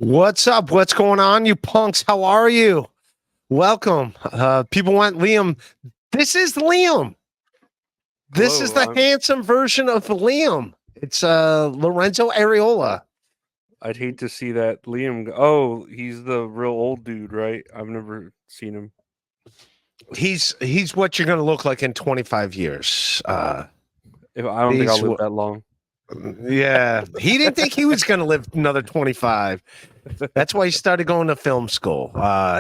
What's up? What's going on, you punks? How are you? Welcome. People want Liam. This is Liam. This is Hello, the handsome version of Liam. It's Lorenzo Areola. I'd hate to see that Liam. Oh, he's the real old dude, right? I've never seen him. He's what you're going to look like in 25 years. I don't think I'll live that long. Yeah, he didn't think he was going to live another 25. That's why he started going to film school.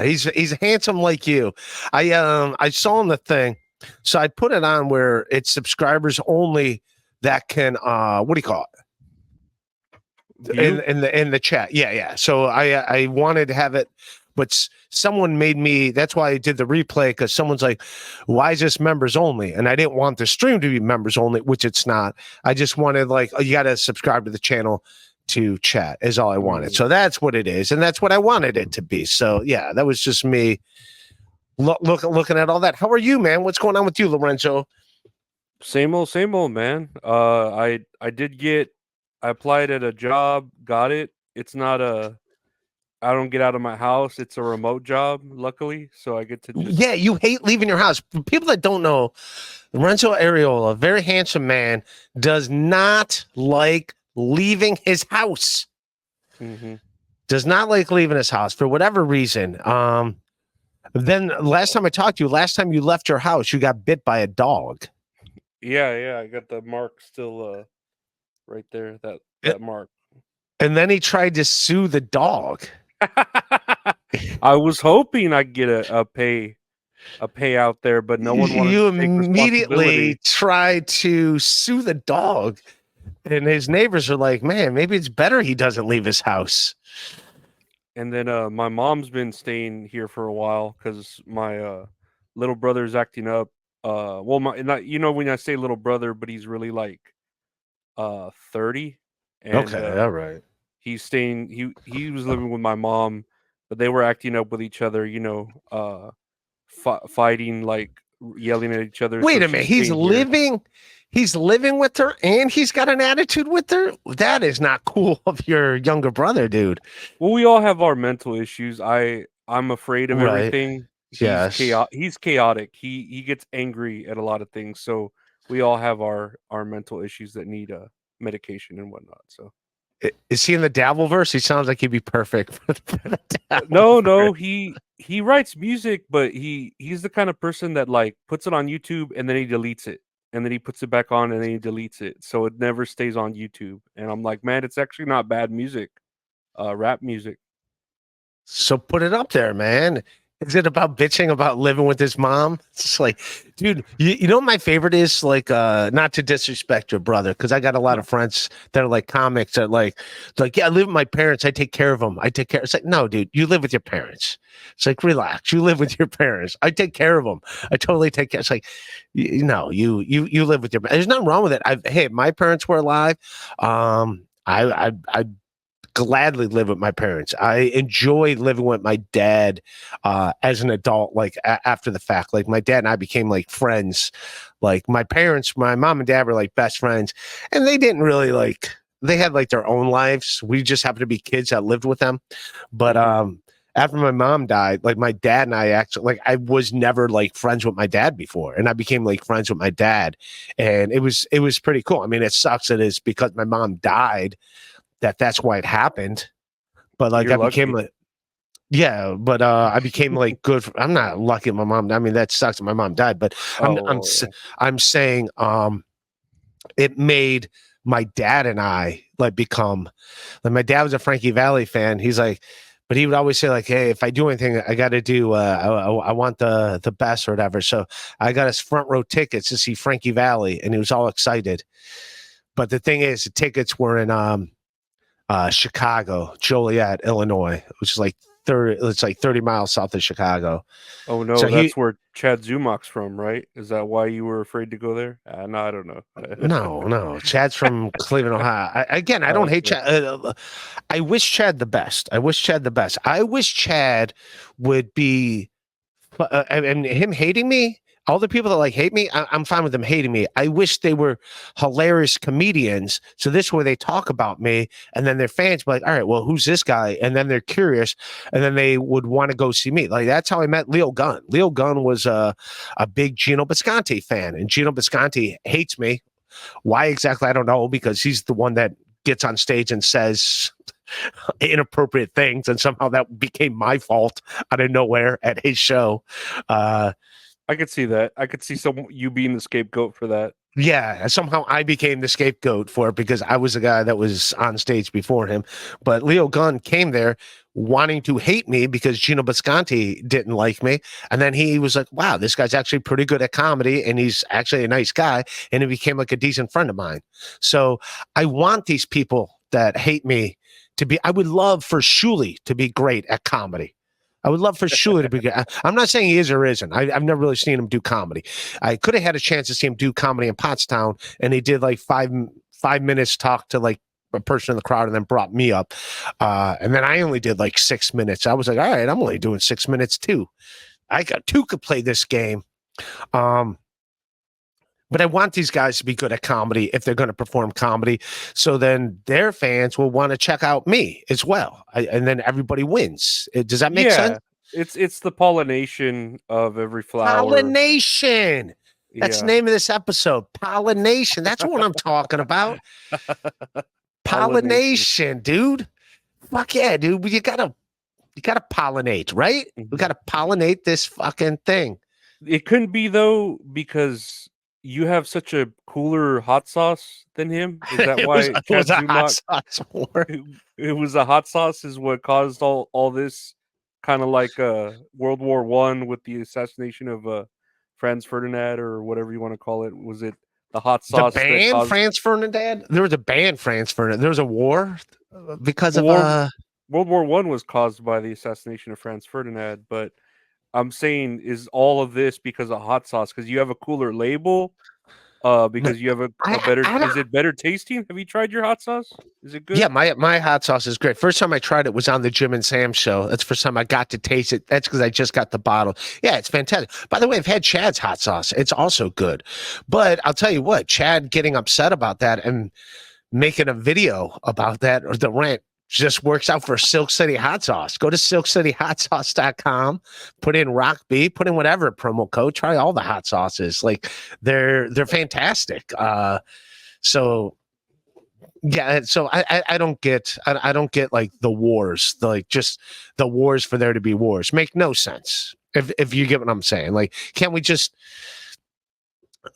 He's handsome like you. I saw him the thing, so I put it on where it's subscribers only that can what do you call it in the chat? Yeah. So I wanted to have it, but someone made me. That's why I did the replay, because someone's like, "Why is this members only?" And I didn't want the stream to be members only, which it's not. I just wanted you got to subscribe to the channel to chat is all I wanted. So that's what it is, and that's what I wanted it to be. So yeah, that was just me looking at all that. How are you, man? What's going on with you, Lorenzo? Same old, man. I applied at a job, got it. It's not I don't get out of my house. It's a remote job, luckily, so I get to just... Yeah, you hate leaving your house. For people that don't know, Lorenzo Areola, a very handsome man, does not like leaving his house. Mm-hmm. Does not like leaving his house for whatever reason. Then last time I talked to you, last time you left your house, you got bit by a dog. Yeah, I got the mark still right there, that mark. And then he tried to sue the dog. I was hoping I'd get a payout there, but no one wanted to take immediately tried to sue the dog. And his neighbors are like, man, maybe it's better he doesn't leave his house. And then my mom's been staying here for a while because my little brother's acting up. When I say little brother, but he's really like 30. And, okay, all right. He's staying. He was living with my mom, but they were acting up with each other. Fighting, like yelling at each other. Wait a minute, he's living with her, and he's got an attitude with her. That is not cool of your younger brother, dude. Well, we all have our mental issues. I'm afraid of everything. Yes. He's chaotic. He gets angry at a lot of things. So we all have our mental issues that need medication and whatnot. So is he in the Dabbleverse? He sounds like he'd be perfect for the No, he writes music, but he's the kind of person that like puts it on YouTube and then he deletes it, and then he puts it back on and then he deletes it, so it never stays on YouTube. And I'm like, man, it's actually not bad music, rap music. So put it up there, man. Is it about bitching about living with his mom? It's just like, dude, you know what my favorite is? Like, not to disrespect your brother, because I got a lot of friends that are like comics that like, yeah, I live with my parents. I take care of them. I take care. It's like, no, dude, you live with your parents. It's like, relax. You live with your parents. I take care of them. I totally take care. It's like, you live with your. There's nothing wrong with it. Hey, my parents were alive. I gladly live with my parents. I enjoy living with my dad as an adult, like after the fact. Like my dad and I became like friends. Like my parents, my mom and dad were like best friends, and they didn't really like, they had like their own lives. We just happened to be kids that lived with them. But after my mom died, like my dad and I actually, like, I was never like friends with my dad before, and I became like friends with my dad, and it was pretty cool. I mean, it sucks that it's because my mom died that's why it happened, but like I became like, yeah, but I became like good. I'm not lucky at my mom. I mean, that sucks that my mom died, but I'm saying it made my dad and I like become, like, my dad was a Frankie Valli fan. He's like, but he would always say like, hey, if I do anything, I got to do, I want the best or whatever. So I got us front row tickets to see Frankie Valli, and he was all excited. But the thing is, the tickets were in Chicago, Joliet, Illinois, which is like 30 miles south of Chicago. Oh no, so that's where Chad Zumach's from, right? Is that why you were afraid to go there? No, I don't know. No, Chad's from Cleveland, Ohio. I don't hate Chad. I wish Chad the best. I wish Chad would be, and him hating me, All the people that like hate me, I'm fine with them hating me. I wish they were hilarious comedians. So this way they talk about me, and then their fans be like, all right, well, who's this guy? And then they're curious, and then they would want to go see me. Like that's how I met Leo Gunn. Leo Gunn was a big Gino Bisconti fan, and Gino Bisconti hates me. Why exactly? I don't know, because he's the one that gets on stage and says inappropriate things, and somehow that became my fault out of nowhere at his show. I could see that. I could see you being the scapegoat for that. Yeah, somehow I became the scapegoat for it because I was the guy that was on stage before him. But Leo Gunn came there wanting to hate me because Gino Bisconti didn't like me. And then he was like, wow, this guy's actually pretty good at comedy and he's actually a nice guy. And he became like a decent friend of mine. So I want these people that hate me to be, I would love for Shuli to be great at comedy. I would love for Shuli to be good. I'm not saying he is or isn't. I've never really seen him do comedy. I could have had a chance to see him do comedy in Pottstown, and he did like five minutes talk to like a person in the crowd and then brought me up. And then I only did like 6 minutes. I was like, all right, I'm only doing 6 minutes too. I got two could play this game. But I want these guys to be good at comedy if they're going to perform comedy. So then their fans will want to check out me as well. And then everybody wins. Does that make sense? It's the pollination of every flower. Pollination. That's the name of this episode. Pollination. That's what I'm talking about. Pollination, dude. Fuck yeah, dude. You gotta pollinate, right? We gotta pollinate this fucking thing. It couldn't be though, because you have such a cooler hot sauce than him. Is that why it was a hot sauce war? It was a hot sauce is what caused all this, kind of like World War I with the assassination of Franz Ferdinand, or whatever you want to call it. Was it the hot sauce? The band Franz Ferdinand? There was a band Franz Ferdinand. There was a war because of World War I was caused by the assassination of Franz Ferdinand, but I'm saying, is all of this because of hot sauce? Because you have a cooler label? Because you have a better... Is it better tasting? Have you tried your hot sauce? Is it good? Yeah, my hot sauce is great. First time I tried it was on the Jim and Sam show. That's the first time I got to taste it. That's because I just got the bottle. Yeah, it's fantastic. By the way, I've had Chad's hot sauce. It's also good. But I'll tell you what, Chad getting upset about that and making a video about that, or the rant, just works out for Silk City Hot Sauce. Go to silkcityhotsauce.com, put in Rock B, put in whatever promo code, try all the hot sauces. Like they're fantastic. So yeah, so I don't get like the wars, just the wars for there to be wars. Make no sense. If you get what I'm saying. Like, can't we just...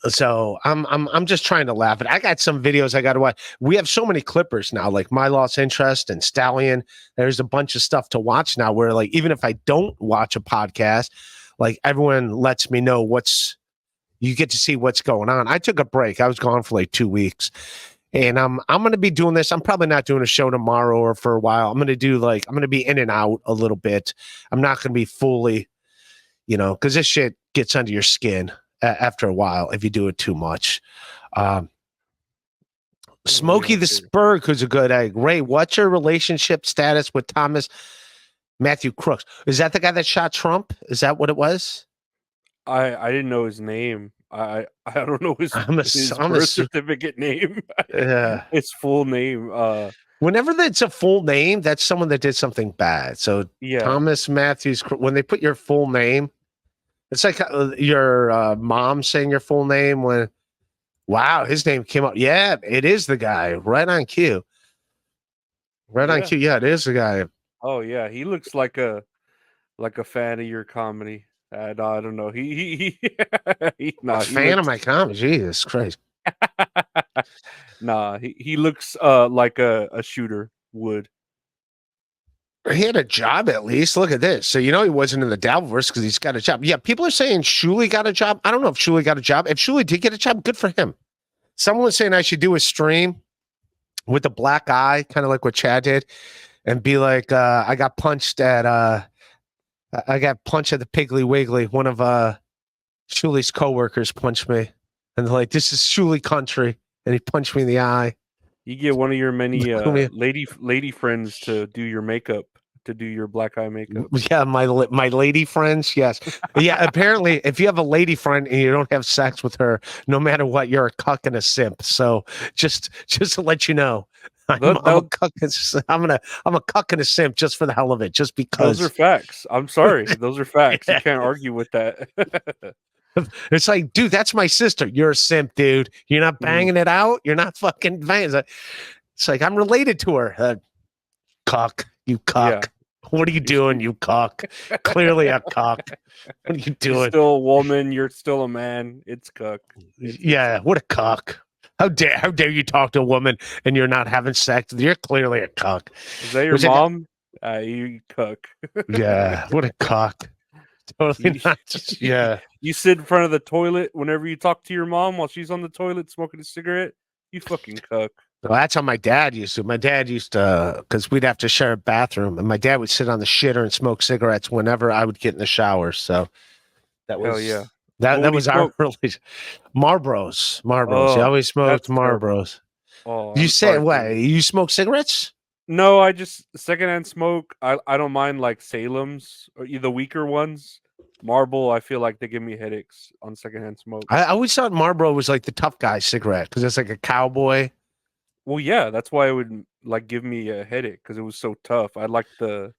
So I'm just trying to laugh. I got some videos I got to watch. We have so many clippers now, like My Lost Interest and Stallion. There's a bunch of stuff to watch now where, like, even if I don't watch a podcast, like, everyone lets me know you get to see what's going on. I took a break. I was gone for like 2 weeks, and I'm going to be doing this. I'm probably not doing a show tomorrow or for a while. I'm going to be in and out a little bit. I'm not going to be fully, because this shit gets under your skin after a while if you do it too much. Smokey the Spurg, who's a good egg. Ray, what's your relationship status with Thomas Matthew Crooks? Is that the guy that shot Trump? Is that what it was? I didn't know his name. I don't know his birth certificate name. Yeah, his full name. Whenever it's a full name, that's someone that did something bad. So yeah, Thomas Matthews. When they put your full name, it's like your mom saying your full name when, wow, his name came up. Yeah, it is the guy. Right on cue. On cue. Yeah, it is the guy. Oh yeah, he looks like a fan of your comedy. I don't know. He's not a fan of my comedy. Jesus Christ. Nah, he looks like a shooter would. He had a job at least. Look at this. So, he wasn't in the Dabbleverse because he's got a job. Yeah, people are saying Shuli got a job. I don't know if Shuli got a job. If Shuli did get a job, good for him. Someone was saying I should do a stream with a black eye, kind of like what Chad did, and be like, I got punched at the Piggly Wiggly. One of Shuli's coworkers punched me. And they're like, this is Shuli country. And he punched me in the eye. You get one of your many lady friends to do your makeup. to do your black eye makeup. Yeah, my lady friends, yes. Yeah, apparently if you have a lady friend and you don't have sex with her, no matter what, you're a cuck and a simp. So just to let you know, I'm a cuck and, I'm a cuck and a simp just for the hell of it, just because. Those are facts. I'm sorry. Those are facts. You can't argue with that. It's like, dude, that's my sister. You're a simp, dude. You're not banging it out. You're not fucking banging. It's like, I'm related to her. Cuck, you cuck. Yeah. What are you doing, you cuck? Clearly a cuck. What are you doing? You're still a woman. You're still a man. It's cuck. Yeah, what a cuck. How dare you talk to a woman and you're not having sex? You're clearly a cuck. Is that your mom? You cuck. Yeah, what a cuck. Totally not. Yeah. You sit in front of the toilet whenever you talk to your mom while she's on the toilet smoking a cigarette. You fucking cuck. Well, that's how my dad used to. My dad used to, because we'd have to share a bathroom, and my dad would sit on the shitter and smoke cigarettes whenever I would get in the shower. So that was, hell yeah. That was our relation. Marlboros. Oh, he always smoked Marlboros. Oh, you say what? You smoke cigarettes? No, I just secondhand smoke. I don't mind like Salem's or the weaker ones. Marlboro, I feel like they give me headaches on secondhand smoke. I always thought Marlboro was like the tough guy cigarette because it's like a cowboy. Well, yeah, that's why it would like give me a headache because it was so tough. I like the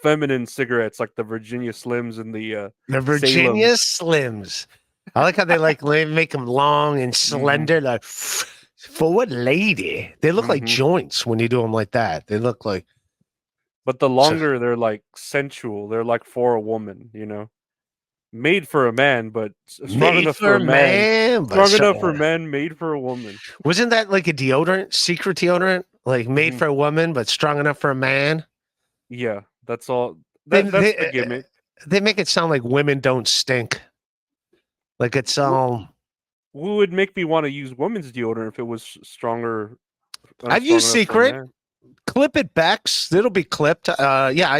feminine cigarettes, like the Virginia Slims and the Virginia Slims. I like how they make them long and slender, like for what lady? They look like joints when you do them like that. They look like. But the longer, they're like sensual. They're like for a woman, you know. Made for a man, but strong enough for a man. Strong enough for men, made for a woman. Wasn't that like a deodorant, secret deodorant? Like made for a woman, but strong enough for a man? Yeah, that's all. That's the gimmick. They make it sound like women don't stink. Like it's all. Who would make me want to use women's deodorant if it was stronger? I've used Secret. Clip it, Bex. It'll be clipped. Yeah,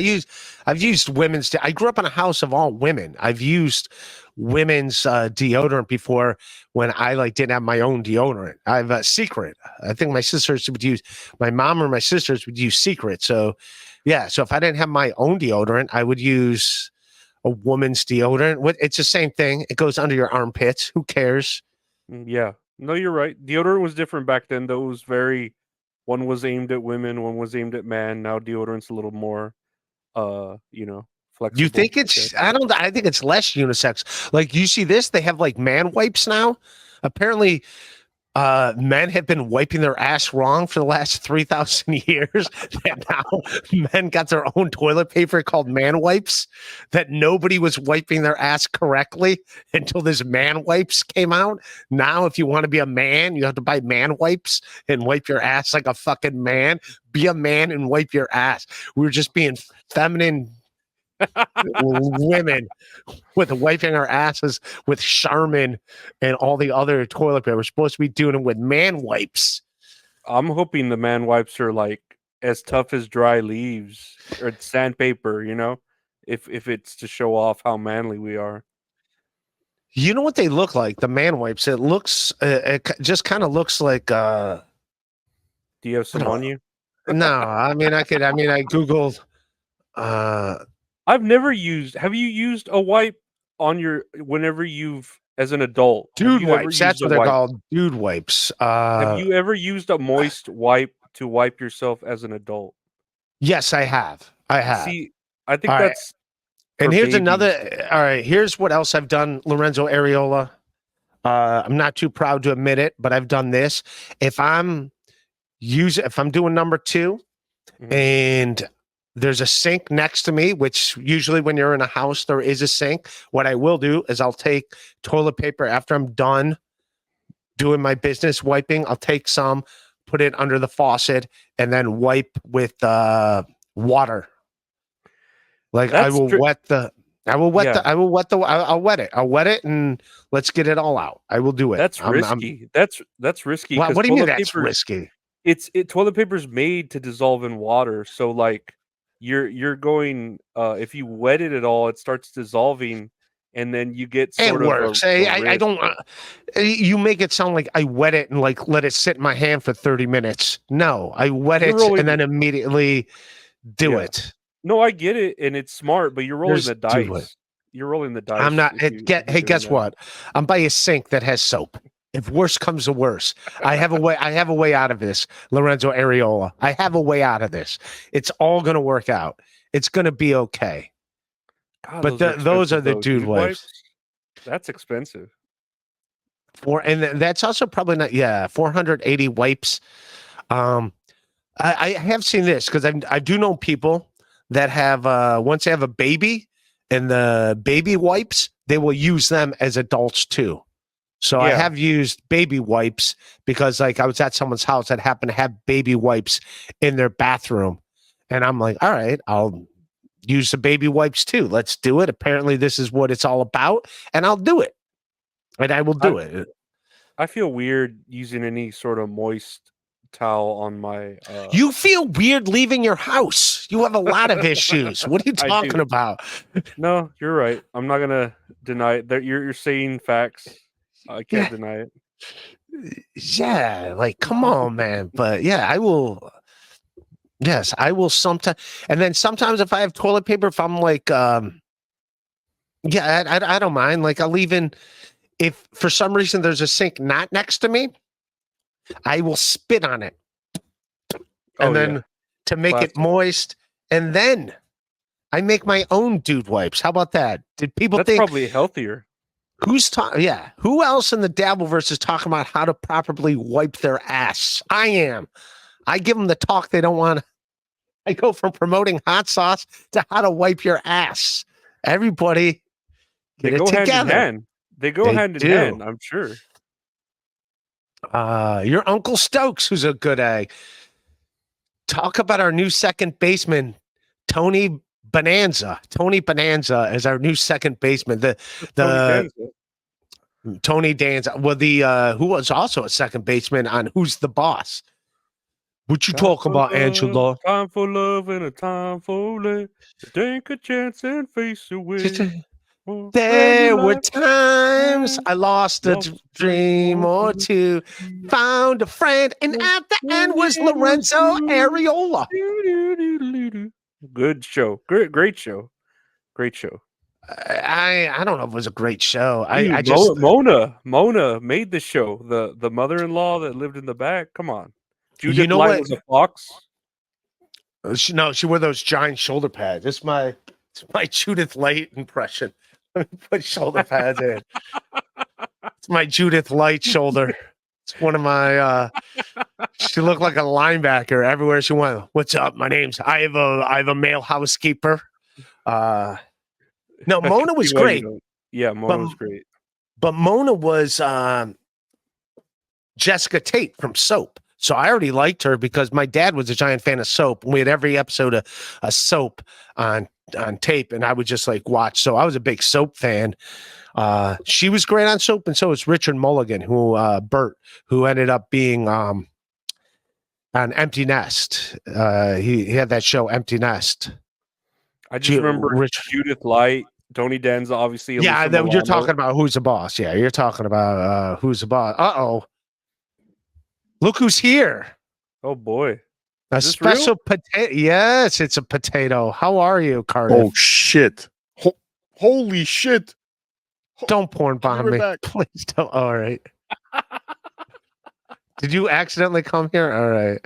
I've used women's. I grew up in a house of all women. I've used women's deodorant before when I didn't have my own deodorant. I've Secret. I think my sisters would use. My mom or my sisters would use Secret. So, yeah. So if I didn't have my own deodorant, I would use a woman's deodorant. It's the same thing. It goes under your armpits. Who cares? Yeah. No, you're right. Deodorant was different back then. Though it was very. One was aimed at women, one was aimed at men. Now deodorant's a little more, flexible. You think it's? I think it's less unisex. Like you see this, they have like man wipes now. Apparently, men have been wiping their ass wrong for the last 3,000 years. And now men got their own toilet paper called man wipes. That nobody was wiping their ass correctly until this man wipes came out. Now, if you want to be a man, you have to buy man wipes and wipe your ass like a fucking man. Be a man and wipe your ass. We were just being feminine women with wiping our asses with Charmin and all the other toilet paper. We're supposed to be doing it with man wipes. I'm hoping the man wipes are like as tough as dry leaves or sandpaper, you know, if it's to show off how manly we are. You know what they look like? The man wipes. It looks, it just kind of looks like. Do you have some on you? No, I Googled. I've never used. Have you used a wipe on your whenever you've as an adult? Dude wipes. That's what they're called. Dude wipes. Have you ever used a moist wipe to wipe yourself as an adult? Yes, I have. See, I think that's. And here's another. All right, here's what else I've done, Lorenzo Areola. I'm not too proud to admit it, but I've done this. If I'm doing number 2, and there's a sink next to me, which usually when you're in a house, there is a sink. What I will do is I'll take toilet paper after I'm done doing my business wiping. I'll take some, put it under the faucet, and then wipe with water. Like I'll wet it. I'll wet it and let's get it all out. I will do it. That's risky. That's risky. What do you mean that's risky? Toilet paper's made to dissolve in water. So like you're going if you wet it at all, it starts dissolving, and then you get sort of. It works. I don't. You make it sound like I wet it and like let it sit in my hand for 30 minutes. No, I wet it and then immediately do it. No, I get it, and it's smart, but you're rolling There's the dude wipe. dice. You're rolling the I'm dice not. if you're Hey, doing guess that. what? I'm by a sink that has soap. If worse comes to worse, I have a way. I have a way out of this, Lorenzo Areola. I have a way out of this. It's all going to work out. It's going to be okay. God, But those those are expensive are the though. dude Dude wipes. wipes? That's expensive. And that's also probably not. Yeah, 480 wipes. Um, I have seen this because I do know people that have once they have a baby and the baby wipes, they will use them as adults too. So I Yeah. have used baby wipes because like I was at someone's house that happened to have baby wipes in their bathroom. And I'm like, all right, I'll use the baby wipes too. Let's do it. Apparently this is what it's all about. And I'll do it. And I will do it. I feel weird using any sort of moist towel on my You feel weird leaving your house. You have a lot of issues. What are you I talking do. about? No, you're right. I'm not gonna deny it. That you're saying facts. I can't deny it. Yeah, like come on, man. But yeah, I will. Yes, I will sometimes. And then sometimes if I have toilet paper, if I'm like, yeah, I don't mind. Like I'll even if for some reason there's a sink not next to me, I will spit on it, and then to make it moist, and then I make my own dude wipes. How about that? Did people That's think probably healthier? who's talking? Yeah, who else in the Dabbleverse is talking about how to properly wipe their ass? I am. I give them the talk they don't want. I go from promoting hot sauce to how to wipe your ass. Everybody, get They go it together. hand in hand. They go hand in hand. I'm sure. Your Uncle Stokes, who's a good egg. Talk about our new second baseman, Tony Bonanza. Tony Bonanza is our new second baseman. Tony Danza. Well, who was also a second baseman on Who's the Boss? What you talking about, Angela? Time for love and a time for love. Take a chance and face away. There were times I lost a dream or two, found a friend, and at the end was Lorenzo Areola. Good show. Great show. Great show. I don't know if it was a great show. Dude, I just Mona made the show. The mother-in-law that lived in the back. Come on. Judith Light was a fox. She wore those giant shoulder pads. It's my Judith Light impression. Let me put shoulder pads in. It's my Judith Light shoulder. It's one of my she looked like a linebacker everywhere she went. What's up? My name's I have a male housekeeper. No, Mona was great. Yeah, Mona was great. But Mona was Jessica Tate from Soap. So I already liked her because my dad was a giant fan of Soap. We had every episode of Soap on tape, and I would just like watch. So I was a big Soap fan. She was great on Soap, and so was Richard Mulligan, Bert, who ended up being on Empty Nest. He had that show Empty Nest. I just remember Judith Light, Tony Danza, obviously. Yeah, you're talking about Who's the Boss. Yeah, you're talking about Who's the Boss. Uh-oh. Look who's here. Oh, boy. A special potato. Yes, it's a potato. How are you, Cardiff? Oh, shit. Holy shit. Don't porn bomb me. Please don't. All right. Did you accidentally come here? All right.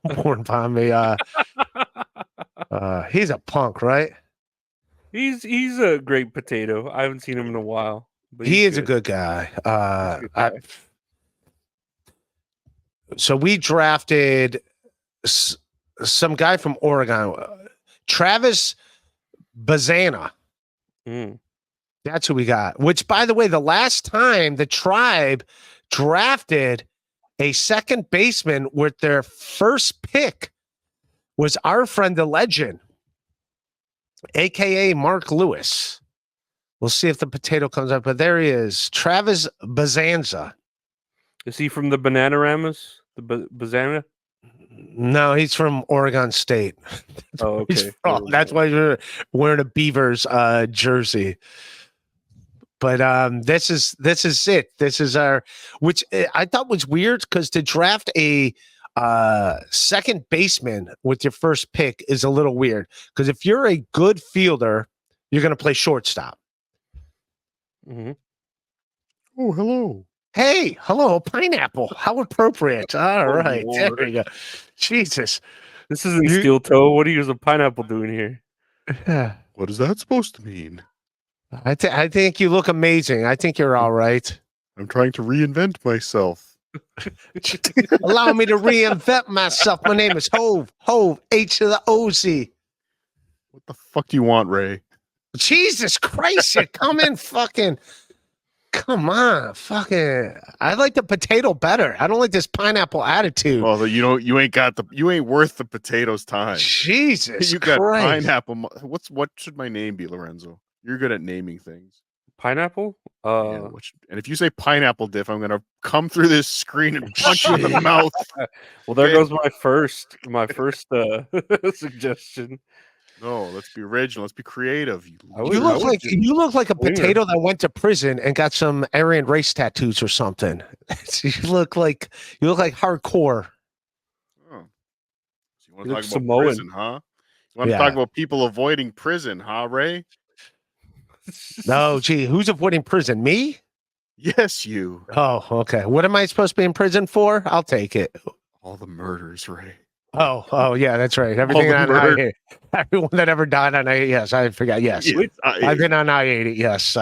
Don't porn bomb me. He's a punk, right? He's a great potato. I haven't seen him in a while. But he is a good guy. So we drafted some guy from Oregon, Travis Bazana. That's who we got. Which, by the way, the last time the Tribe drafted a second baseman with their first pick was our friend, the legend, a.k.a. Mark Lewis. We'll see if the potato comes up, but there he is, Travis Bazanza. Is he from the Bananaramas? The Bazana? No, he's from Oregon State. Oh, okay. That's why you're wearing a Beavers jersey. But this is it. This is our, which I thought was weird because to draft a second baseman with your first pick is a little weird because if you're a good fielder, you're going to play shortstop. Mm-hmm. Oh, hello. Hey, hello, pineapple. How appropriate. All right. There Lord. we go. Jesus. This isn't You- steel toe. What are you as a pineapple doing here? What is that supposed to mean? I think you look amazing. I think you're all right. I'm trying to reinvent myself. Allow me to reinvent myself. My name is Hove. Hove, H to the O-Z. What the fuck do you want, Ray? Jesus Christ, you come in fucking. Come on, fucking. I like the potato better. I don't like this pineapple attitude. Well, you ain't worth the potatoes' time. Jesus You got Christ. pineapple. What should my name be, Lorenzo? You're good at naming things. Pineapple? Yeah, and if you say pineapple diff, I'm gonna come through this screen and punch you in the mouth. Well, there Okay. goes my first suggestion. No, let's be original. Let's be creative. You I look would like just you look like a winger. potato that went to prison and got some Aryan race tattoos or something. you look like hardcore. Oh. So you want You to look talk about Samoan. prison, huh? You want to Yeah. talk about people avoiding prison, huh, Ray? No, gee, who's avoiding prison? Me? Yes, you. Oh, okay. What am I supposed to be in prison for? I'll take it. All the murders, Ray. Oh, yeah, that's right. Everything the on murder. I-80. Everyone that ever died on I-80. Yes, I forgot. Yes, Yeah, I've been on I-80. Yes,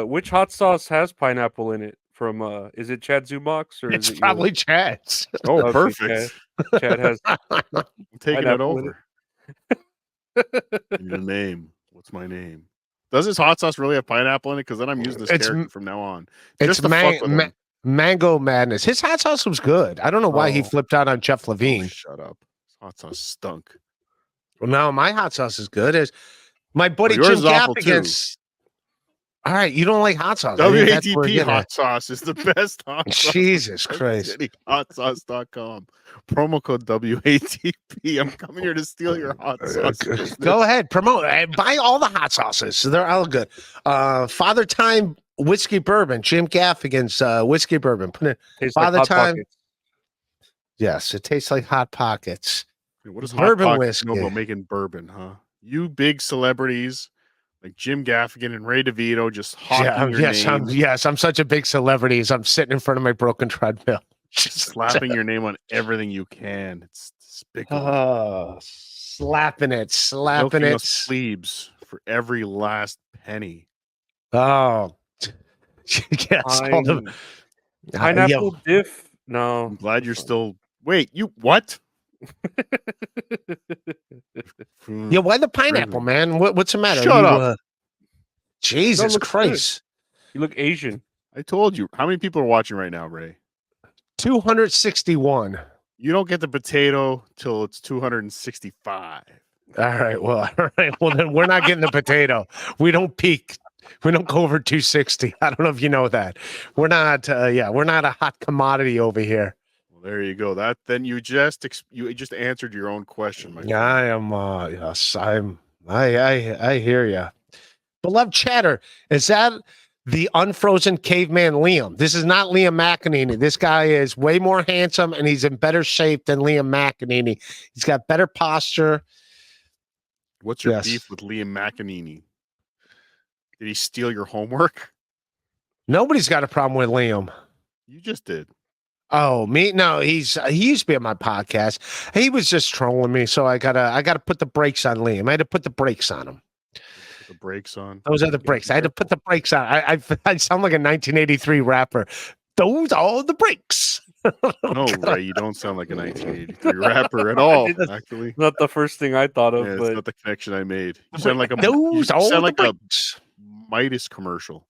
Which hot sauce has pineapple in it? From is it Chad Zumox or It's is it probably Chad's. Oh, Okay, perfect. Chad has I'm taking it pineapple in over. I need a name. What's my name? Does this hot sauce really have pineapple in it? Because then I'm using this It's character from now on. It's Just to fuck with him. Mango Madness. His hot sauce was good. I don't know why he Oh. flipped out on Jeff Oh, Levine. shut up. This hot sauce stunk. Well, no, my hot sauce is good. As my buddy yours Jim is awful, Gaffigan's. All right, you don't like hot sauce. I think that's where we're WATP getting hot at. sauce is the best hot sauce. Jesus Christ. Hotsauce.com. Promo code WATP. I'm coming here to steal your hot sauce. business. Go ahead, promote. Buy all the hot sauces. They're all good. Father Time whiskey bourbon. Jim Gaffigan's whiskey bourbon. Put it. tastes Father like Hot Time. Pockets. Yes, it tastes like Hot Pockets. What does Bourbon Hot Pockets know whiskey. about making bourbon, huh? You big celebrities like Jim Gaffigan and Ray DeVito just hawking your name, I'm such a big celebrity as I'm sitting in front of my broken treadmill. slapping your name on everything you can. It's despicable. Slapping it. Milking us plebes for every last penny. Oh, yes. all the- Pineapple diff? No. I'm glad you're still. Wait, you what? Yeah, why the pineapple, man? What's the matter? Shut up. Jesus looks Christ. You look Asian. I told you. How many people are watching right now, Ray? 261. You don't get the potato till it's 265. All right. Well, then we're not getting the potato. We don't peak. We don't go over 260. I don't know if you know that. We're not. We're not a hot commodity over here. Well, there you go. Then you just answered your own question, my friend. I am. Yes, I'm. I hear you. Beloved chatter, is that the unfrozen caveman Liam? This is not Liam McEnany. This guy is way more handsome and he's in better shape than Liam McEnany. He's got better posture. What's your Yes. beef with Liam McEnany? Did he steal your homework? Nobody's got a problem with Liam. You just did. Oh, me? No, he used to be on my podcast. He was just trolling me, so I gotta put the brakes on Liam. I had to put the brakes on him. Put the brakes on. Those are the brakes. I had to put the brakes on. I sound like a 1983 rapper. Those are the brakes. No, Ray, you don't sound like a 1983 rapper at all. Actually, Not the first thing I thought of, yeah, it's but not the connection I made. You sound like a Those are the brakes. Midas commercial.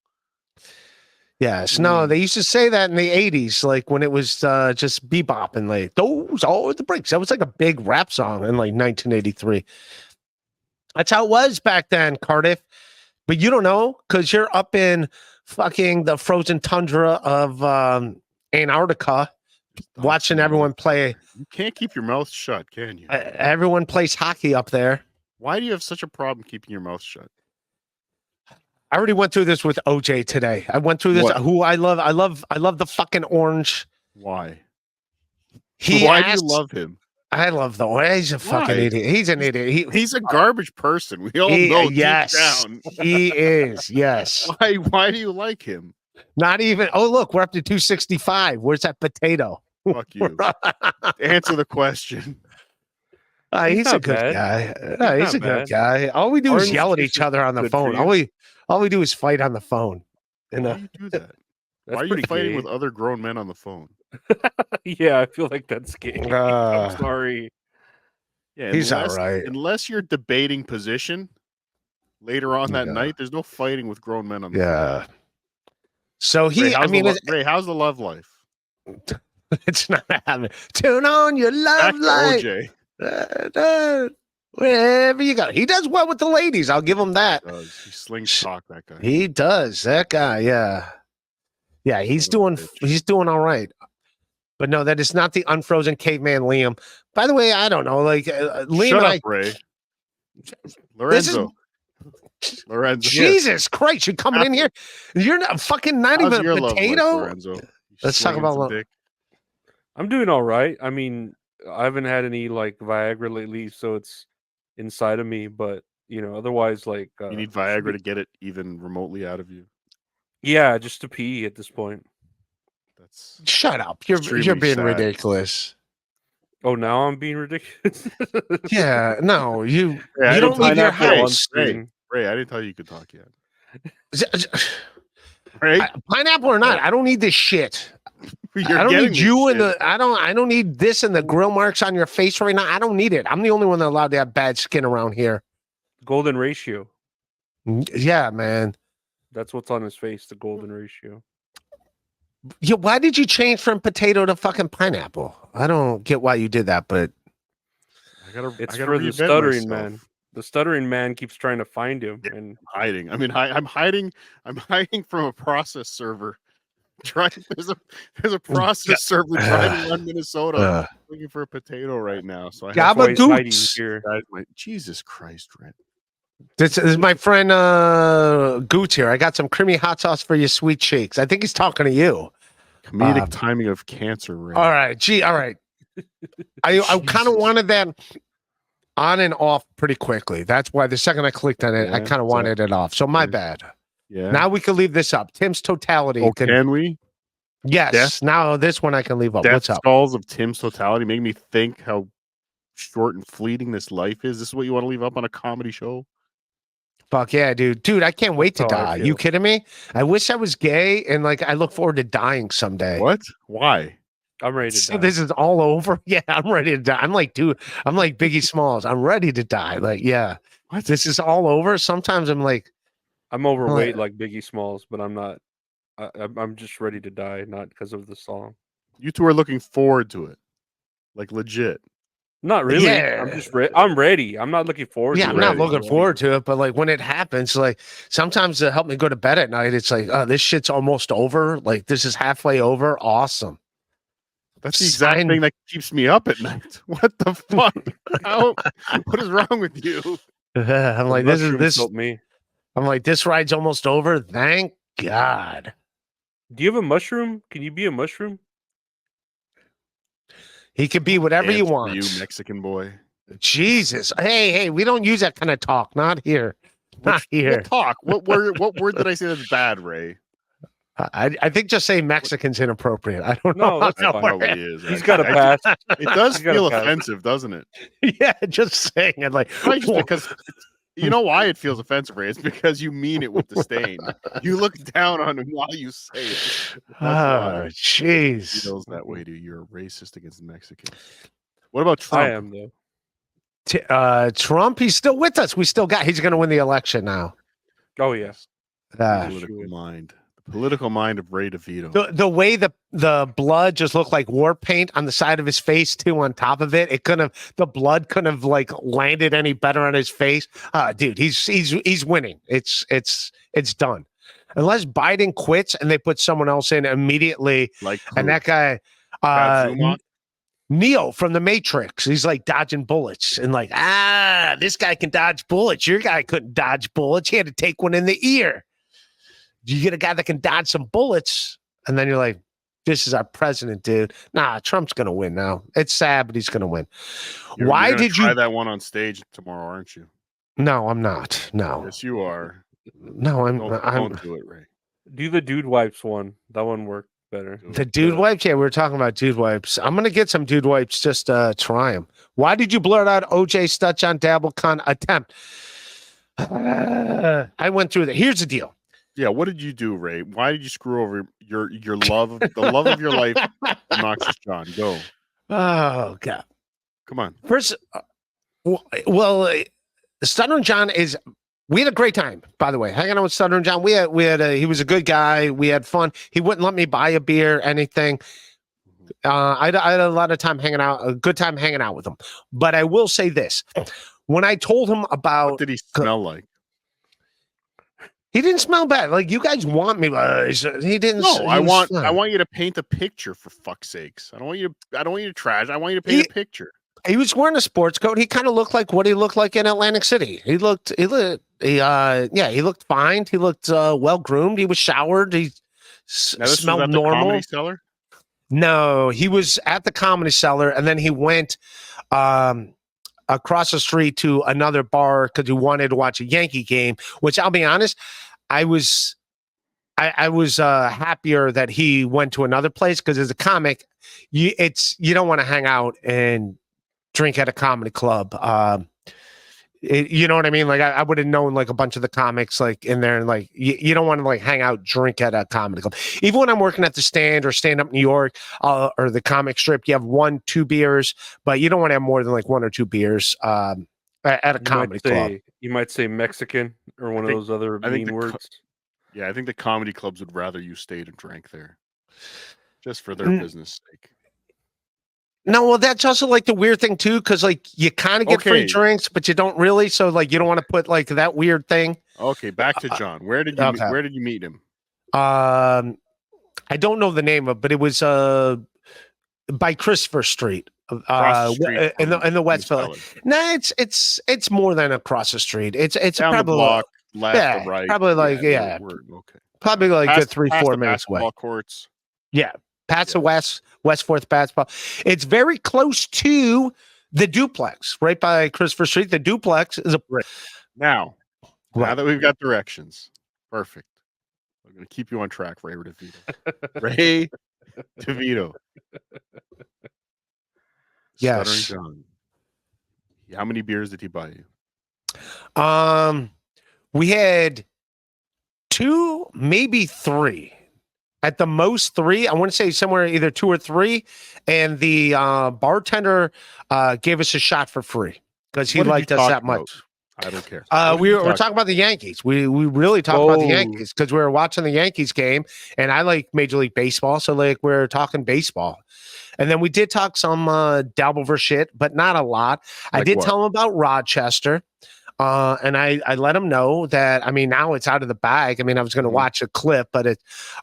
Yes, no, they used to say that in the 80s, like when it was just bebopping, like those are the brakes. That was like a big rap song in like 1983. That's how it was back then, Cardiff. But you don't know because you're up in fucking the frozen tundra of Antarctica watching everyone play. You can't keep your mouth shut, can you? Everyone plays hockey up there. Why do you have such a problem keeping your mouth shut? I already went through this with OJ today. I went through this. What? Who I love the fucking orange. Why? Why do you love him? I love the way he's a fucking idiot. He's an idiot. He's a garbage person. We all know deep down. He is. Yes. Why do you like him? Not even. Oh, look, we're up to 265. Where's that potato? Fuck you. Answer the question. He's a good guy. He's a good guy. All we do is yell at each other on the phone. All we do is fight on the phone. Why do you do that? Why are you fighting with other grown men on the phone? Yeah, I feel like that's gay. I'm sorry. Yeah, he's all right. Unless you're debating position later on that night, there's no fighting with grown men on the phone. So Ray, how's the love life? It's not happening. Tune on your love life. OJ. Wherever you go, he does well with the ladies. I'll give him that. He slings talk, that guy. He does. That guy, yeah. He's doing all right. But no, that is not the unfrozen caveman Liam. By the way, I don't know. Like Liam, shut up, Ray. Lorenzo. Jesus Christ! You're coming in here. You're not fucking not How's even a potato. Lorenzo? Let's talk about. I'm doing all right. I mean, I haven't had any like Viagra lately, so it's inside of me. But otherwise, like you need Viagra to get it even remotely out of you. Yeah, just to pee at this point. Shut up! You're being ridiculous. Oh, now I'm being ridiculous. Yeah, no, you don't leave your house. Ray, I didn't tell you could talk yet. Ray? Pineapple or not, I don't need this shit. I don't need you in the. I don't need this and the grill marks on your face right now. I don't need it. I'm the only one that's allowed to have bad skin around here. Golden ratio. Yeah, man. That's what's on his face. The golden ratio. Yeah, why did you change from potato to fucking pineapple? I don't get why you did that, but it's for the stuttering man. The stuttering man keeps trying to find him and hiding. I mean, I'm hiding from a process server. There's a process server driving around Minnesota looking for a potato right now. So he's hiding here. Jesus Christ, Red. This is my friend Goots here. I got some creamy hot sauce for your sweet cheeks. I think he's talking to you. Comedic timing of cancer, Ray. All right. All right. I kind of wanted that on and off pretty quickly. That's why the second I clicked on it, I kind of wanted it off. So my bad. Yeah. Now we can leave this up. Tim's totality. Oh, can we? Yes. Now this one I can leave up. What's up? Skulls of Tim's totality make me think how short and fleeting this life is. This is what you want to leave up on a comedy show? Fuck yeah, dude. Dude, I can't wait to die. You kidding me? I wish I was gay and like I look forward to dying someday. What? Why? I'm ready to die. This is all over. Yeah, I'm ready to die. I'm like Biggie Smalls. I'm ready to die. Like, yeah. What? This is all over. Sometimes I'm like, I'm overweight like Biggie Smalls, but I'm not. I'm just ready to die, not because of the song. You two are looking forward to it, like legit. Not really. Yeah. I'm ready. I'm not looking forward. Yeah, I'm not looking forward to it, but like when it happens, like sometimes to help me go to bed at night, it's like, oh, this shit's almost over. Like this is halfway over. Awesome. That's the exact thing that keeps me up at night. What the fuck? What is wrong with you? I'm like, this. Me. I'm like, this ride's almost over. Thank God. Do you have a mushroom? Can you be a mushroom? He can be whatever you want. You Mexican boy. Jesus. Hey, we don't use that kind of talk. Not here. Not here. What talk? What word did I say that's bad, Ray? I think just saying Mexican's inappropriate. I don't know. No, probably is. He's got a pass. It does feel offensive, doesn't it? Yeah, just saying it like just because you know why it feels offensive, Ray? It's because you mean it with disdain. You look down on him while you say it. Oh, jeez. It feels that way to you. You're a racist against Mexicans. What about Trump? I am though. Trump, he's still with us. He's going to win the election now. Oh yes. Political mind. Political mind of Ray DeVito. The way the blood just looked like war paint on the side of his face too. On top of it, the blood couldn't have like landed any better on his face. Dude, he's winning. It's done. Unless Biden quits and they put someone else in immediately, and that guy, Neo from the Matrix, he's like dodging bullets and like this guy can dodge bullets. Your guy couldn't dodge bullets. He had to take one in the ear. You get a guy that can dodge some bullets, and then you're like, this is our president, dude. Nah, Trump's gonna win now. It's sad, but he's gonna win. Why you're did try you? that one on stage tomorrow, aren't you? No, I'm not. No, Yes, you are. no, Don't do it, Ray. Do the dude wipes one. That one worked better. Do The it. dude wipes. Yeah, we were talking about dude wipes. I'm gonna get some dude wipes. Just try them. Why did you blurt out OJ Stutch on Dabblecon attempt? I went through that. Here's the deal. Yeah, what did you do, Ray? Why did you screw over your love, the love of your life, Obnoxious John? Go. Oh God. Come on. First, well, Stuttering John is. We had a great time, by the way, hanging out with Stuttering John. He was a good guy. We had fun. He wouldn't let me buy a beer, anything. I had a lot of time hanging out, a good time hanging out with him. But I will say this: when I told him about, What did he smell like? he didn't smell bad. Like you guys want me, he didn't. No, I want you to paint a picture for fuck's sakes. I don't want you to trash. I want you to paint a picture. He was wearing a sports coat. He kind of looked like what he looked like in Atlantic City. He looked fine. He looked well groomed. He was showered. He smelled normal. Comedy Cellar? No, he was at the Comedy Cellar, and then he went across the street to another bar because he wanted to watch a Yankee game. Which I'll be honest, I was happier that he went to another place because as a comic, you don't want to hang out and drink at a comedy club. You know what I mean? Like I would have known like a bunch of the comics like in there, and like you don't want to like hang out, drink at a comedy club. Even when I'm working at the Stand or Stand Up New York or the comic strip, you have 1-2 beers, but you don't want to have more than like 1 or 2 beers at a comedy club. You might say Mexican or one of those other mean words. Yeah, I think the comedy clubs would rather you stayed and drank there, just for their business sake. No, well, that's also like the weird thing too, because like you kind of get free drinks, but you don't really. So like you don't want to put like that weird thing. Okay, back to John. Where did you meet him? I don't know the name of, but it was by Christopher Street, in the West Village. No, it's more than across the street. It's down probably the block, left or right. Probably like Okay, probably like past, good 3-4 minutes away. Courts. Yeah. Past the West 4th basketball. It's very close to the Duplex, right by Christopher Street. The Duplex is now that we've got directions. Perfect. I'm going to keep you on track, Ray DeVito. Ray DeVito. Yes. Stuttering John. How many beers did he buy you? We had 2, maybe 3. At the most 3, I want to say somewhere either 2 or 3, and the bartender gave us a shot for free because he liked us that much. I don't care. We're talking about the Yankees. We really talked about the Yankees because we were watching the Yankees game, and I like Major League Baseball, so like we're talking baseball. And then we did talk some Dalbover shit, but not a lot. I did tell him about Rochester. And I let him know that, I mean, now it's out of the bag. I mean, I was going to watch a clip, but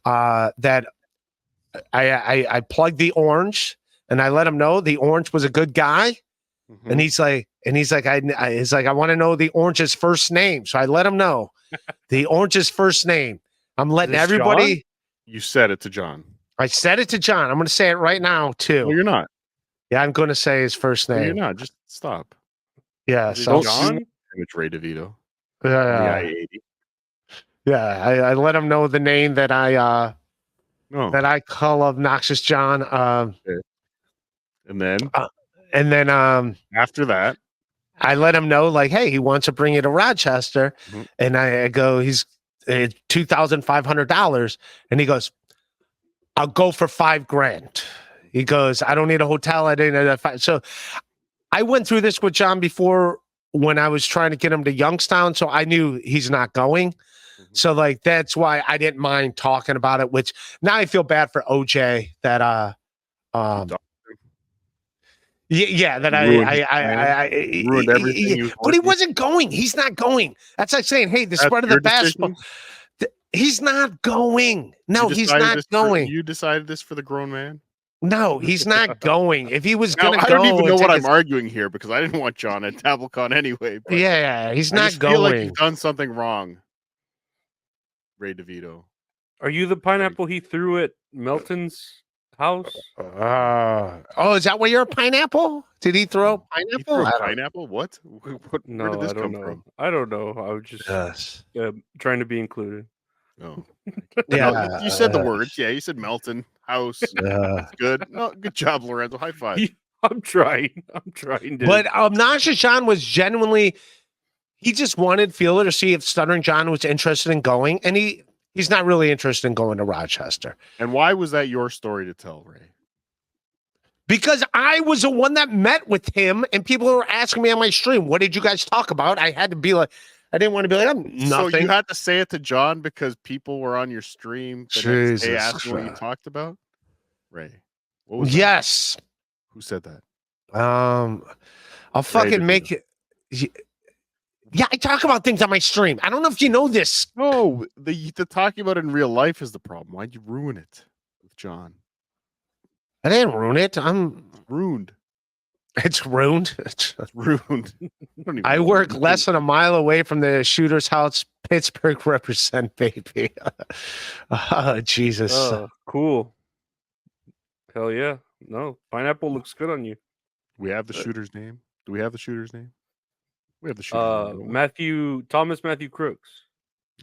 that I plugged the Orange and I let him know the Orange was a good guy. And he's like, I want to know the Orange's first name. So I let him know the Orange's first name. I'm letting everybody. John? You said it to John. I said it to John. I'm going to say it right now too. Well, you're not. Yeah, I'm going to say his first name. Well, you're not. Just stop. Yeah. So John. It's Ray DeVito. Yeah, I let him know the name that I call Obnoxious John. And then after that, I let him know like, hey, he wants to bring you to Rochester, and I go, he's $2,500, and he goes, I'll go for $5,000. He goes, I don't need a hotel. I didn't. So I went through this with John before. When I was trying to get him to Youngstown, so I knew he's not going. So like that's why I didn't mind talking about it, which now I feel bad for OJ that that I ruined everything. But he wasn't going. He's not going. That's like saying, hey, the spread of the basketball. He's not going. No, he's not going. You decided this for the grown man? No, he's not going. If he was going to go, I don't even know what I'm arguing here because I didn't want John at Dabblecon anyway. Yeah, he's not going. I feel like you've done something wrong, Ray DeVito. Are you the pineapple he threw at Melton's house. Is that why you're a pineapple? Did he throw He pineapple? threw I a don't- pineapple? What? Where No, did this I don't come know. from? I don't know. I was just Yes. trying to be included. Oh, Yeah. no, you said the words. Yeah, you said Melton house. Yeah. That's good. No, good job, Lorenzo. High five. I'm trying. I'm trying to. But Nasha John was genuinely, he just wanted Fielder to see if Stuttering John was interested in going, and he's not really interested in going to Rochester. And why was that your story to tell, Ray? Because I was the one that met with him, and people were asking me on my stream, what did you guys talk about? I had to be like, I didn't want to be like, I'm nothing. So you had to say it to John because people were on your stream the next day Jesus asking what you Christ. talked about? Ray, what was that? Yes. Who said that? I'll fucking make it. Yeah, I talk about things on my stream. I don't know if you know this. No, the talking about it in real life is the problem. Why'd you ruin it with John? I didn't ruin it. I'm Ruined. It's ruined. It's ruined. I work less than a mile away from the shooter's house. Pittsburgh represent, baby. Oh, Jesus. Cool. Hell yeah. No, pineapple looks good on you. We have the shooter's name. Do we have the shooter's name? We have the shooter's name. Thomas Matthew Crooks.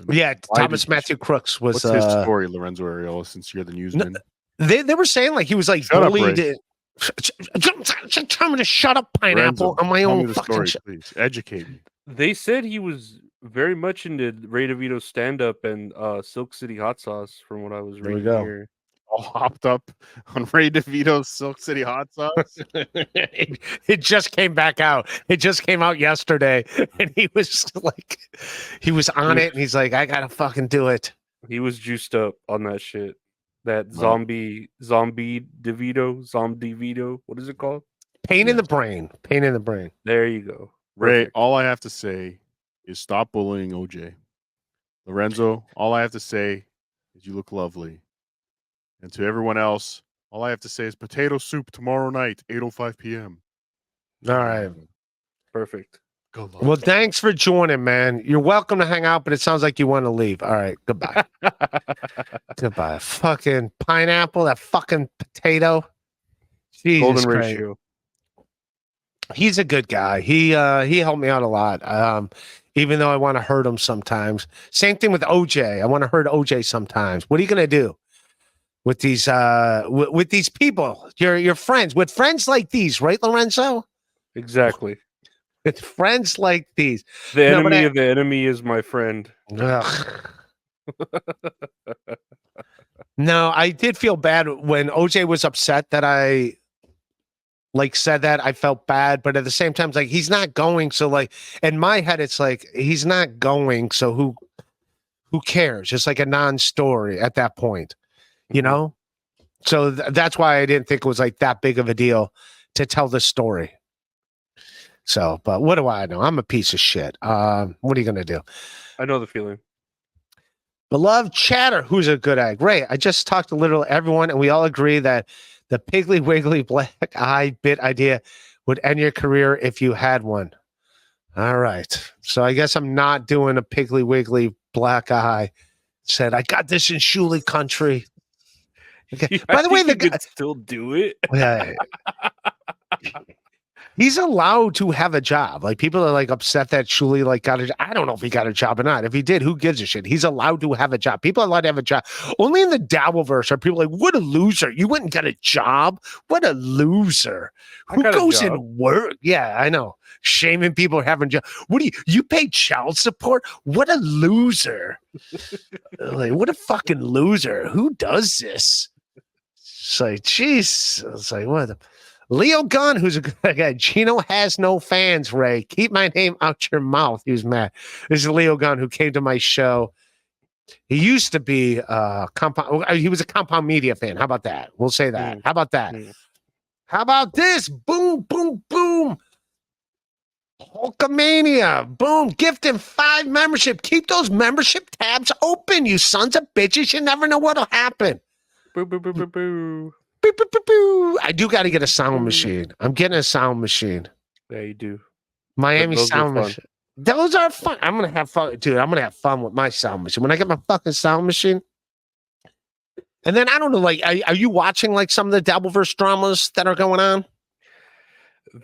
Yeah, Thomas Matthew Crooks was. What's his story, Lorenzo Areola? Since you're the newsman, they were saying like he was like bullied. Tell me to shut up, pineapple, Lorenzo, on my tell own me the fucking. story, please educate me. They said he was very much into Ray DeVito's stand-up and Silk City Hot Sauce, from what I was reading here. All hopped up on Ray DeVito's Silk City Hot Sauce. It just came back out. It just came out yesterday, and he was like, he was on it, and he's like, I gotta fucking do it. He was juiced up on that shit. That zombie DeVito. What is it called? Pain in the brain. Pain in the brain. There you go. Ray, all I have to say is stop bullying OJ. Lorenzo, all I have to say is you look lovely. And to everyone else, all I have to say is potato soup tomorrow night, 8:05 p.m. All right. Perfect. Go Well, thanks for joining, man. You're welcome to hang out, but it sounds like you want to leave. All right. Goodbye. Goodbye. Fucking pineapple, that fucking potato. Jesus Golden Christ. ratio. He's a good guy. He helped me out a lot. Even though I want to hurt him sometimes. Same thing with OJ. I want to hurt OJ sometimes. What are you gonna do with these with these people? Your friends, with friends like these, right, Lorenzo? Exactly. With friends like these. The enemy of the enemy is my friend. No, I did feel bad when OJ was upset that I said that. I felt bad, but at the same time, it's like he's not going. So like in my head, it's like he's not going. So who cares? It's like a non-story at that point, you know? So that's why I didn't think it was like that big of a deal to tell the story. So, but what do I know? I'm a piece of shit. What are you going to do? I know the feeling. Beloved chatter, who's a good egg? Ray, I just talked to literally everyone, and we all agree that the Piggly Wiggly black eye bit idea would end your career if you had one. All right. So I guess I'm not doing a Piggly Wiggly black eye. Said, I got this in Shuley country. Okay. By the way, the guy could still do it. Yeah. He's allowed to have a job. Like people are like upset that Shuley like got a job. I don't know if he got a job or not. If he did, who gives a shit? He's allowed to have a job. People are allowed to have a job. Only in the Dabbleverse are people like, what a loser. You went and got a job. What a loser. Who goes and work? Yeah, I know. Shaming people having jobs. What do you pay child support? What a loser. Like, what a fucking loser. Who does this? It's like, jeez. It's like, what the Leo Gunn, who's a good guy. Gino has no fans, Ray. Keep my name out your mouth. He was mad. This is Leo Gunn who came to my show. He used to be Compound. He was a Compound Media fan. How about that? We'll say that. How about that? How about this? Boom, boom, boom. Hulkamania. Boom. Gift him 5 membership. Keep those membership tabs open, you sons of bitches. You never know what'll happen. Boo, boo, boo, boo, boo. Boop, boop, boop, boop. I do got to get a sound machine. I'm getting a sound machine. Yeah, you do. Miami Those sound are machine. Those are fun. I'm gonna have fun, dude. I'm gonna have fun with my sound machine. When I get my fucking sound machine, And then I don't know, like, are you watching like some of the Dabbleverse dramas that are going on?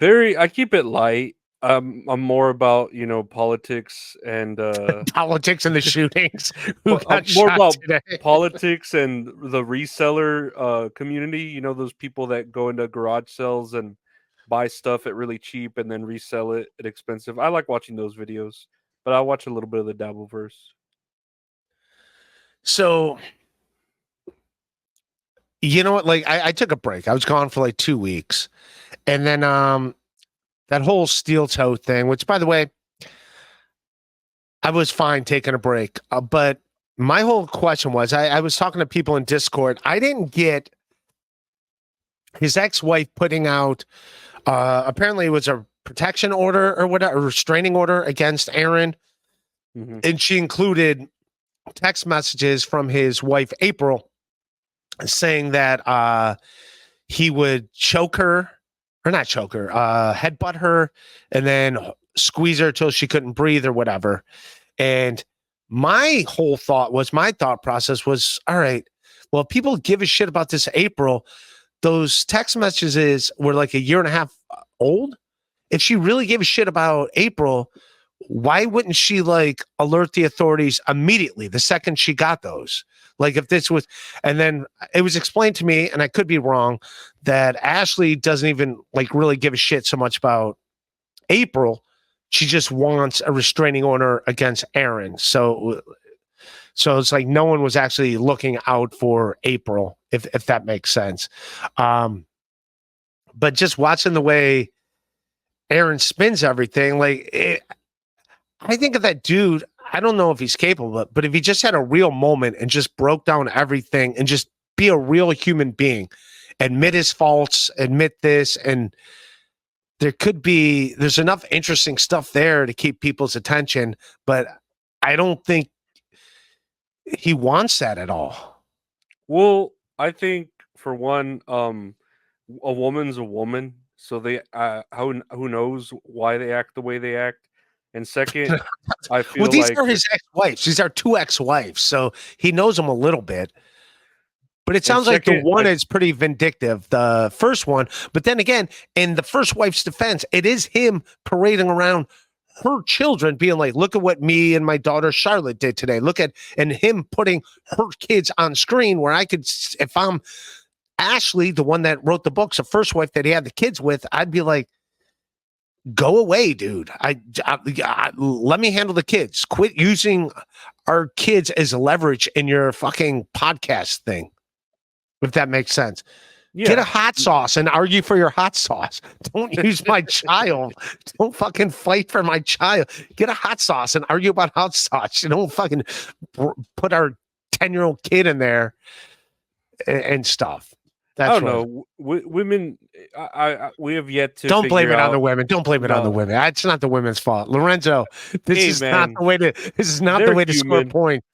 I keep it light. I'm more about politics and Politics and the shootings. Who got more shot about today? politics and the reseller community. Those people that go into garage sales and buy stuff at really cheap and then resell it at expensive. I like watching those videos, but I watch a little bit of the Dabbleverse. So, you know what? Like, I took a break. I was gone for like 2 weeks, and then that whole steel toe thing. Which, by the way, I was fine taking a break, but my whole question was, I was talking to people in Discord. I didn't get his ex-wife putting out. Apparently, it was a protection order or whatever, a restraining order against Aaron, and she included text messages from his wife April saying that he would choke her, or not choke her, headbutt her, and then squeeze her till she couldn't breathe or whatever. And my thought process was, all right, well, if people give a shit about this April, those text messages were like a year and a half old. If she really gave a shit about April, why wouldn't she like alert the authorities immediately the second she got those? Like if this was, and then it was explained to me, and I could be wrong, that Ashley doesn't even like really give a shit so much about April. She just wants a restraining order against Aaron. So it's like no one was actually looking out for April, if that makes sense. But just watching the way Aaron spins everything, I think of that dude. I don't know if he's capable, but if he just had a real moment and just broke down everything and just be a real human being, admit his faults, admit this, and there's enough interesting stuff there to keep people's attention, but I don't think he wants that at all. Well, I think for one, a woman's a woman, so they who knows why they act the way they act. And second, I feel well, these like are his ex-wives. These are 2 ex-wives, so he knows them a little bit. But it sounds like the one is pretty vindictive, the first one. But then again, in the first wife's defense, it is him parading around her children, being like, look at what me and my daughter Charlotte did today. And him putting her kids on screen where I could, if I'm Ashley, the one that wrote the books, the first wife that he had the kids with, I'd be like, go away, dude. Let me handle the kids. Quit using our kids as leverage in your fucking podcast thing. If that makes sense. Yeah. Get a hot sauce and argue for your hot sauce. Don't use my child. Don't fucking fight for my child. Get a hot sauce and argue about hot sauce. You don't fucking put our 10-year-old kid in there and stuff. That's I don't know. Women, we have yet to. Don't blame it on the women. Don't blame it on the women. It's not the women's fault. Lorenzo, this is not the way to. This is not the way to score points.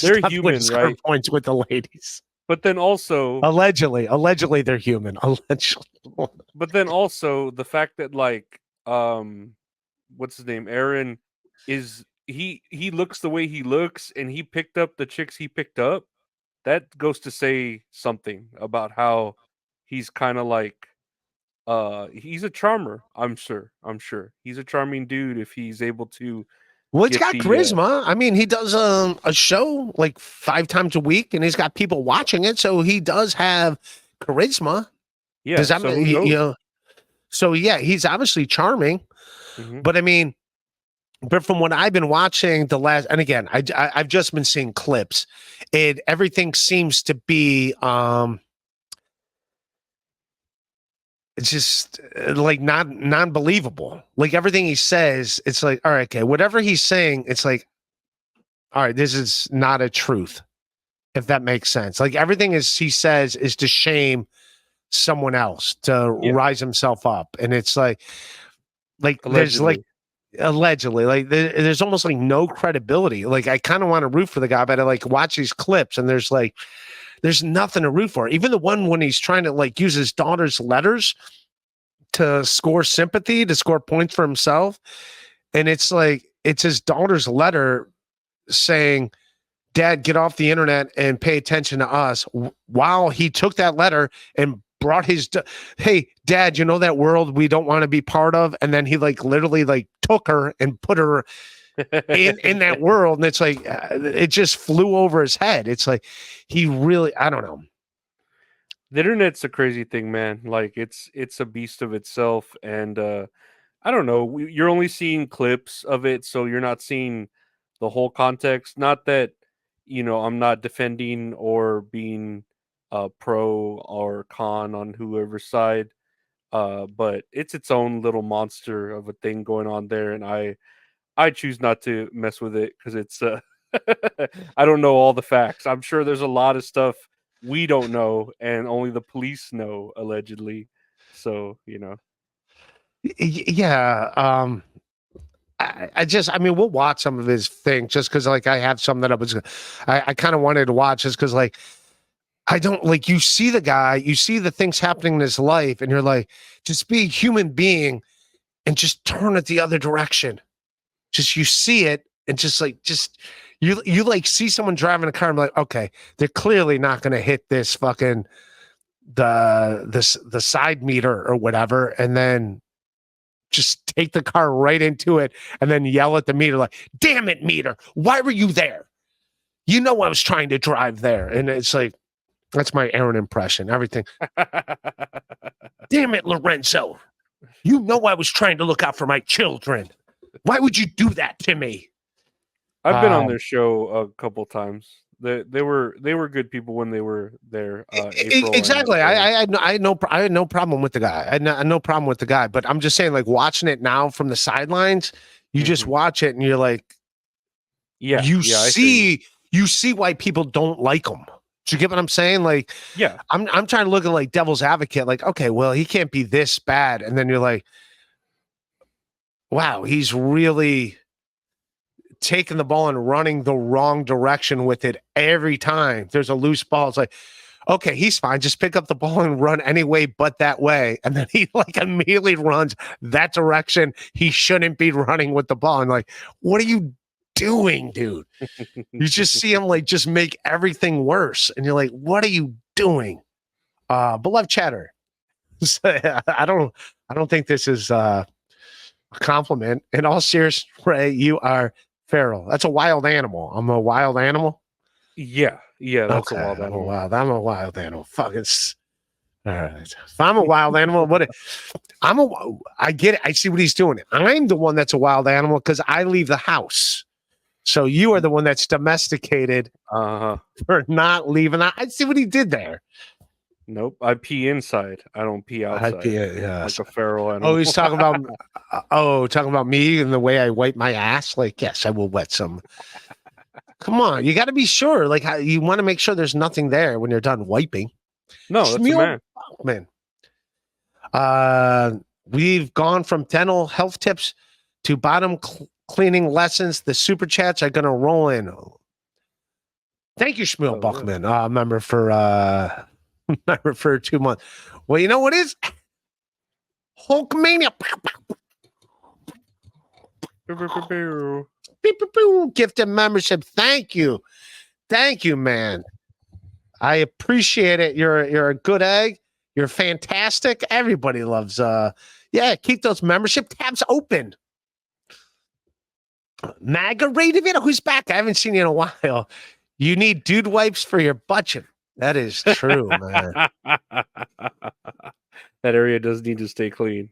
They're human, right? Points with the ladies. But then also, allegedly, they're human. Allegedly. But then also the fact that what's his name? Aaron he looks the way he looks, and he picked up the chicks he picked up. That goes to say something about how he's kind of like, he's a charmer. I'm sure he's a charming dude if he's able to. Well, he's got charisma. I mean, he does a show like 5 times a week, and he's got people watching it, so he does have charisma. Yeah. So yeah, he's obviously charming. Mm-hmm. But I mean, from what I've been watching and again, I've just been seeing clips. Everything seems to be it's just like non-believable. Like everything he says, it's like, all right, okay, whatever he's saying, it's like, all right, this is not a truth, if that makes sense. Like everything he says is to shame someone else, to rise himself up. And it's like allegedly. There's like allegedly, like there's almost like no credibility. Like I kind of want to root for the guy, but I like watch these clips and there's nothing to root for. Even the one when he's trying to like use his daughter's letters to score sympathy, to score points for himself. And it's like, it's his daughter's letter saying, Dad, get off the internet and pay attention to us. While he took that letter and brought his, hey, Dad, you know that world we don't want to be part of? And then he like literally like took her and put her in that world. And it's like, it just flew over his head. It's like, he really, I don't know. The internet's a crazy thing, man. Like it's a beast of itself. And I don't know. You're only seeing clips of it, so you're not seeing the whole context. Not that, I'm not defending or being pro or con on whoever's side, but it's its own little monster of a thing going on there, and I choose not to mess with it because it's I don't know all the facts. I'm sure there's a lot of stuff we don't know, and only the police know, allegedly. So Yeah. I mean, we'll watch some of his thing just because, like, I have some that I kind of wanted to watch just because, like, I don't like you see the guy, you see the things happening in his life, and you're like, just be a human being and just turn it the other direction. Just you see it and just you like see someone driving a car and be like, okay, they're clearly not going to hit this fucking the side meter or whatever, and then just take the car right into it and then yell at the meter like, damn it, meter, why were you there? You know I was trying to drive there. And it's like, that's my Aaron impression, everything. Damn it, Lorenzo, you know I was trying to look out for my children. Why would you do that to me? I've been on their show a couple times. They were good people when they were there. April exactly. I had no problem with the guy. I had no problem with the guy. But I'm just saying, like, watching it now from the sidelines, you just watch it and you're like, you see why people don't like him. Do you get what I'm saying? Like, yeah, I'm trying to look at like devil's advocate. Like, okay, well, he can't be this bad, and then you're like, wow, he's really taking the ball and running the wrong direction with it every time there's a loose ball. It's like, okay, he's fine. Just pick up the ball and run anyway, but that way. And then he like immediately runs that direction he shouldn't be running with the ball. And like, what are you doing, dude? You just see him like just make everything worse. And you're like, what are you doing? Beloved chatter. I don't think this is a compliment. In all seriousness, Ray, you are feral. That's a wild animal. I'm a wild animal. Yeah, that's a wild animal. I'm a wild animal. Fuck, it's all right. If I'm a wild animal, I get it. I see what he's doing. I'm the one that's a wild animal because I leave the house. So you are the one that's domesticated for not leaving. I see what he did there. Nope, I pee inside. I don't pee outside. Like a feral animal. Oh, he's talking about talking about me and the way I wipe my ass. Like, yes, I will wet some. Come on, you got to be sure. Like, you want to make sure there's nothing there when you're done wiping. No, that's a man. We've gone from dental health tips to bottom cleaning lessons. The super chats are going to roll in. Thank you, Shmuel Buckman. Member for 2 months. Well, you know what is Hulkmania. Gifted membership. Thank you, man. I appreciate it. You're a good egg. You're fantastic. Everybody loves. Keep those membership tabs open. MAGA Ray Devito, who's back? I haven't seen you in a while. You need dude wipes for your budget. That is true, man. That area does need to stay clean.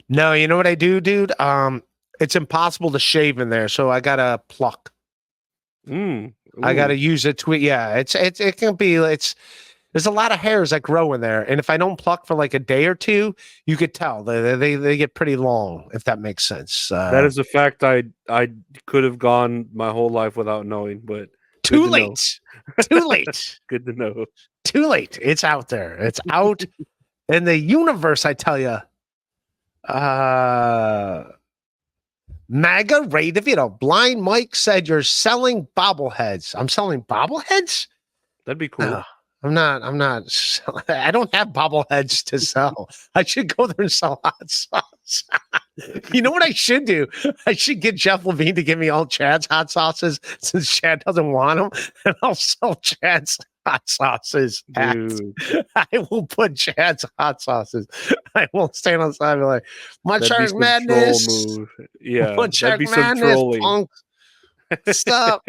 No, you know what I do, dude? It's impossible to shave in there, so I gotta pluck. I gotta use a tweet. Yeah, it can be. There's a lot of hairs that grow in there, and if I don't pluck for like a day or two, you could tell they get pretty long. If that makes sense. That is a fact. I could have gone my whole life without knowing, but too late. Too late. Good to know. Too late. It's out there. It's out in the universe. I tell you. MAGA Ray DeVito. Blind Mike said you're selling bobbleheads. I'm selling bobbleheads? That'd be cool. I'm not. I don't have bobbleheads to sell. I should go there and sell hot sauce. You know what I should do? I should get Jeff Levine to give me all Chad's hot sauces since Chad doesn't want them, and I'll sell Chad's hot sauces. Dude, I will put Chad's hot sauces. I won't stand on the side and be like, Mud that'd be Shark some Madness. troll move. Yeah, Mud that'd Shark be some Madness, trolling. punk. Stop.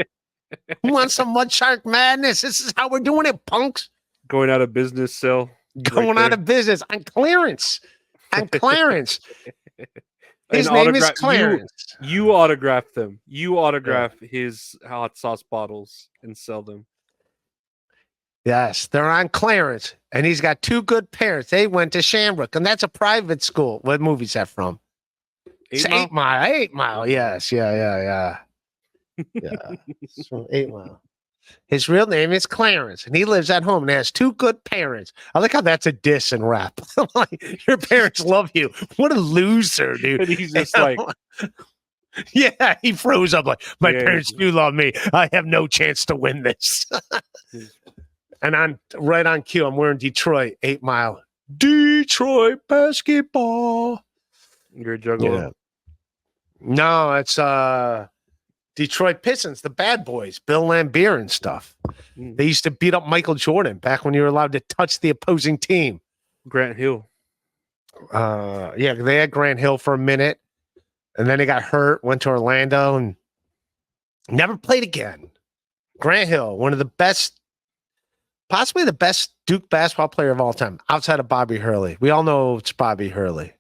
Who wants some Mud Shark Madness? This is how we're doing it, punks. Going out of business, sell. Going out of business on clearance. On clearance. His And name is autograph- Clarence. You autograph them. You autograph his hot sauce bottles and sell them. Yes, they're on clearance. And he's got two good parents. They went to Shamrock, and that's a private school. What movie's that from? It's 8 Mile. 8 Mile. Yes. Yeah. It's from 8 Mile. His real name is Clarence, and he lives at home and has two good parents. I like how that's a diss and rap. Like, your parents love you. What a loser, dude. And he's just like, yeah, he froze up like, my Yeah, parents do love me. I have no chance to win this. And right on cue, I'm wearing Detroit 8 Mile. Detroit basketball. you're a juggalo. Yeah. No, it's Detroit Pistons, the bad boys, Bill Laimbeer and stuff. They used to beat up Michael Jordan back when you were allowed to touch the opposing team. Grant Hill. Yeah, they had Grant Hill for a minute, and then he got hurt, went to Orlando, and never played again. Grant Hill, one of the best, possibly the best Duke basketball player of all time, outside of Bobby Hurley. We all know it's Bobby Hurley,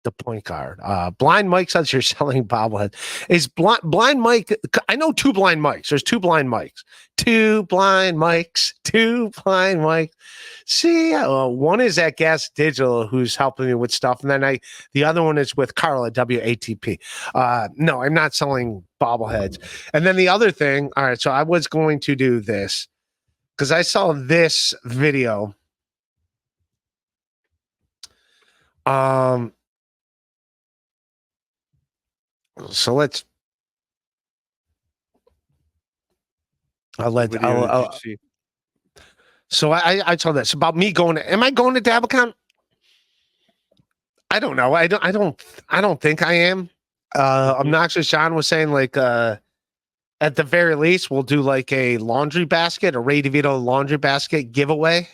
the point guard. Blind Mike says you're selling bobbleheads. Is Blind Mike? I know two Blind Mikes. There's two Blind Mikes. Two Blind Mikes. See, one is at Gas Digital, who's helping me with stuff, and then the other one is with Carl at WATP. No, I'm not selling bobbleheads. And then the other thing. All right, so I was going to do this because I saw this video. So let's. So I told this about me going. Am I going to Dabicon? I don't know. I don't think I am. Obnoxious John was saying like at the very least we'll do like a laundry basket, a Ray DeVito laundry basket giveaway.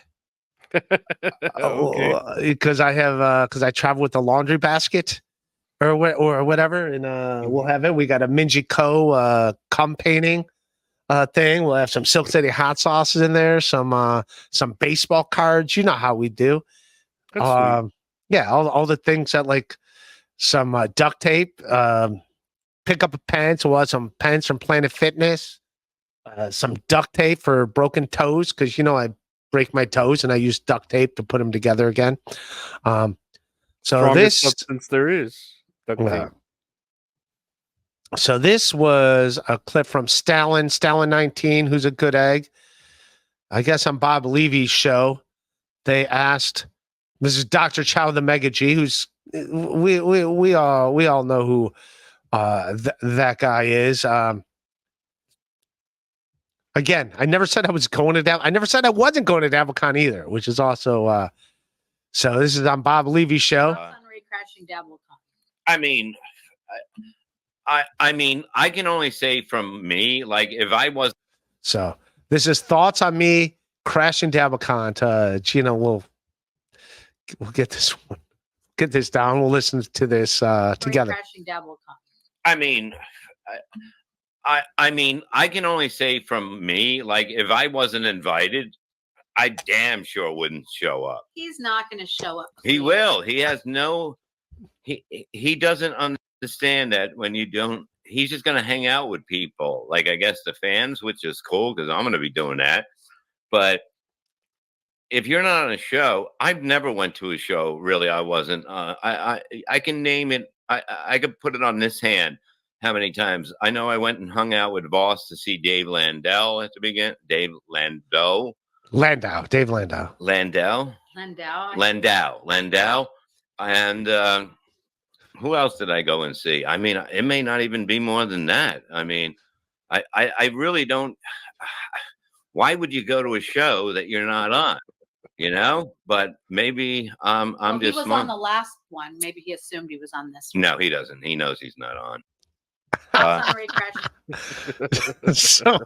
Okay. Because I travel with the laundry basket. Or whatever, and we'll have it. We got a Minji Co. Cum painting thing. We'll have some Silk City hot sauces in there, some baseball cards. You know how we do. That's Yeah, all the things that like some duct tape. Pick up a pen. So we'll have some pens from Planet Fitness. Some duct tape for broken toes because I break my toes and I use duct tape to put them together again. So strongest substance there is. So this was a clip from Stalin 19, who's a good egg. I guess on Bob Levy's show, they asked, this is Dr. Chow the Mega G, who's we all know who that guy is. Again, I never said I was going to I never said I wasn't going to Dabicon either, which is also so this is on Bob Levy's show. Crashing Dabicon. I mean, I can only say from me, like if I was. So this is thoughts on me crashing Dabicon. Gina, we'll get this one, get this down. We'll listen to this together. Crashing Dabicon. I mean, I can only say from me, like if I wasn't invited, I damn sure wouldn't show up. He's not going to show up. He will. He has no. He doesn't understand that when you don't. He's just going to hang out with people, like I guess the fans, which is cool because I'm going to be doing that. But if you're not on a show, I've never went to a show. Really, I wasn't. I can name it. I could put it on this hand. How many times? I know I went and hung out with Voss to see Dave Landau at the beginning. Dave Landau. Dave Landau. Landau. And who else did I go and see? I mean, it may not even be more than that. I mean, I really don't. why would you go to a show that you're not on? You know, but maybe I'm Well, just he was smart. on the last one. Maybe he assumed he was on this one. No, he doesn't. He knows he's not on. Thoughts on Ray Crash? So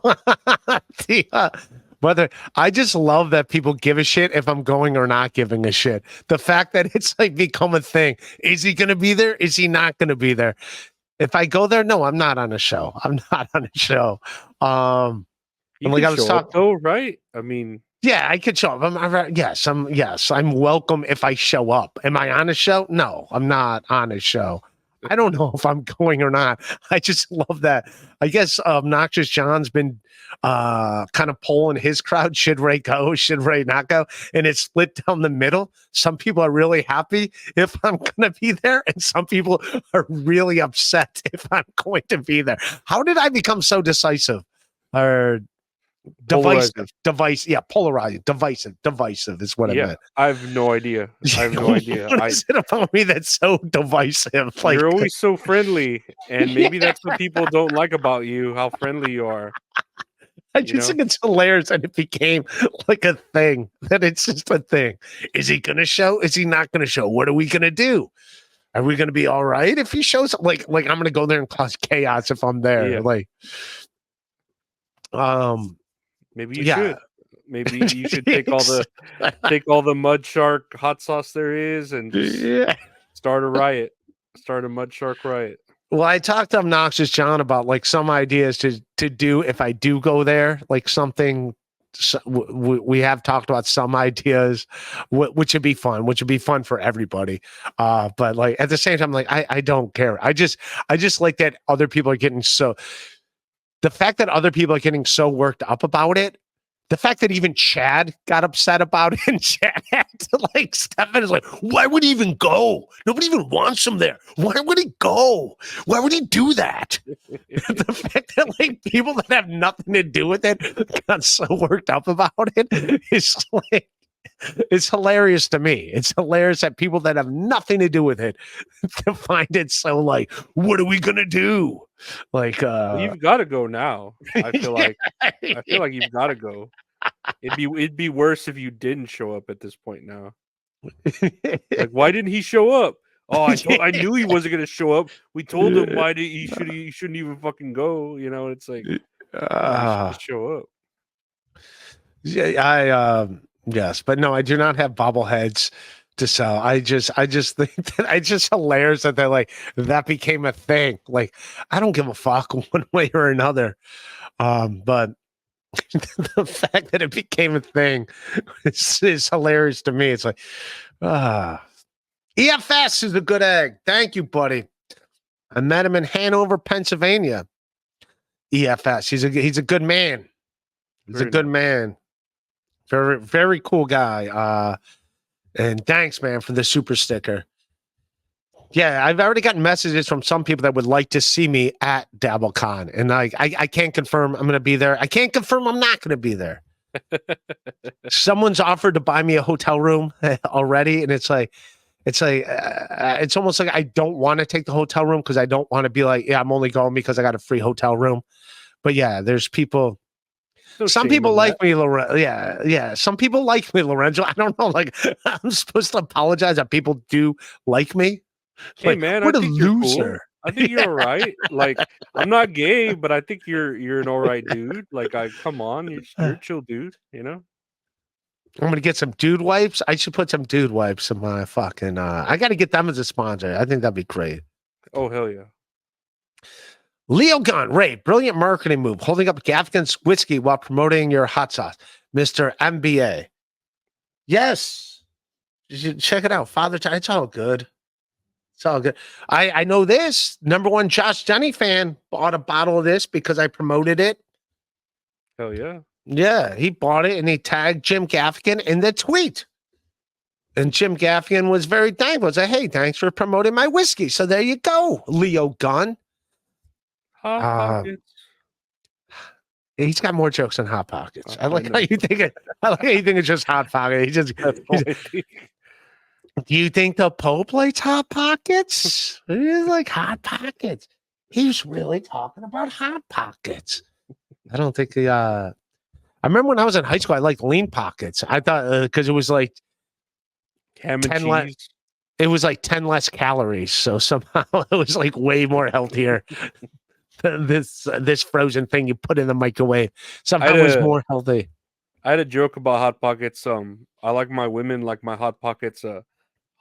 whether I just love that people give a shit if I'm going or not giving a shit. The fact that it's like become a thing. Is he gonna be there? Is he not gonna be there? If I go there, no, I'm not on a show. I'm not on a show. You like can I was show up, talking- though, right? I mean, yeah, I could show up. Yes, I'm welcome if I show up. Am I on a show? No, I'm not on a show. I don't know if I'm going or not. I just love that. I guess Obnoxious John's been kind of polling his crowd. Should Ray go? Should Ray not go? And it's split down the middle. Some people are really happy if I'm going to be there, and some people are really upset if I'm going to be there. How did I become so decisive? Or divisive is what I yeah, meant. I have no idea. I have no idea. What is it about me that's so divisive? Like, You're always so friendly, and maybe that's what people don't like about you, how friendly you are. I just think it's hilarious that it became like a thing, that it's just a thing. Is he going to show? Is he not going to show? What are we going to do? Are we going to be all right if he shows up? Like I'm going to go there and cause chaos if I'm there. Yeah. Like, Maybe you yeah. should. Maybe you should take all the mud shark hot sauce there is and just start a riot. Start a mud shark riot. Well, I talked to Obnoxious John about like some ideas to do if I do go there, like something. We have talked about some ideas, which would be fun for everybody. But like at the same time, like I don't care. I just like that other people are getting so. The fact that other people are getting so worked up about it, the fact that even Chad got upset about it, and Chad had to like step in, is like, why would he even go? Nobody even wants him there. Why would he go? Why would he do that? The fact that like people that have nothing to do with it got so worked up about it is like, it's hilarious to me. It's hilarious that people that have nothing to do with it to find it so like, what are we gonna do? Like, you've got to go now. I feel like you've got to go. It'd be worse if you didn't show up at this point now. Like, why didn't he show up? Oh, I knew he wasn't gonna show up. We told him he shouldn't even fucking go. You know, it's like, just show up. Yeah, yes, but no, I do not have bobbleheads to sell. I just think that it's just hilarious that they're like, that became a thing. Like, I don't give a fuck one way or another. But the fact that it became a thing is hilarious to me. It's like, EFS is a good egg. Thank you, buddy. I met him in Hanover, Pennsylvania. EFS. He's a good man. He's a good man. Very, very cool guy. And thanks, man, for the super sticker. Yeah, I've already gotten messages from some people that would like to see me at DabbleCon. And I can't confirm I'm going to be there. I can't confirm I'm not going to be there. Someone's offered to buy me a hotel room already. And it's almost like I don't want to take the hotel room because I don't want to be like, yeah, I'm only going because I got a free hotel room. But yeah, there's people. Some people like me, Lorenzo. Yeah. Some people like me, Lorenzo. I don't know. Like, I'm supposed to apologize that people do like me. Hey, Like, man, what I a think you're loser. cool. I think you're all right. Like, I'm not gay, but I think you're an all right dude. Like, come on, you're a chill dude. You know. I'm gonna get some dude wipes. I should put some dude wipes in my fucking. I got to get them as a sponsor. I think that'd be great. Oh hell yeah. Leo Gunn, Ray, brilliant marketing move, holding up Gaffigan's whiskey while promoting your hot sauce, Mr. MBA. Yes, you should check it out. Father Time, it's all good. It's all good. I know this. Number one Josh Jenny fan bought a bottle of this because I promoted it. Hell yeah. Yeah, he bought it and he tagged Jim Gaffigan in the tweet. And Jim Gaffigan was very thankful. He said, hey, thanks for promoting my whiskey. So there you go, Leo Gunn. Hot Pockets. He's got more jokes than Hot Pockets. I like how you think it. I like how you think it's just Hot Pocket. Do you think the Pope likes Hot Pockets? He's like Hot Pockets. He's really talking about Hot Pockets. I don't think I remember when I was in high school, I liked Lean Pockets. I thought because it was like Ham and 10 le- cheese. it was like 10 less calories, so somehow it was like way more healthier than this frozen thing you put in the microwave. Somehow it was more healthy. I had a joke about Hot Pockets. I like my women like my Hot Pockets.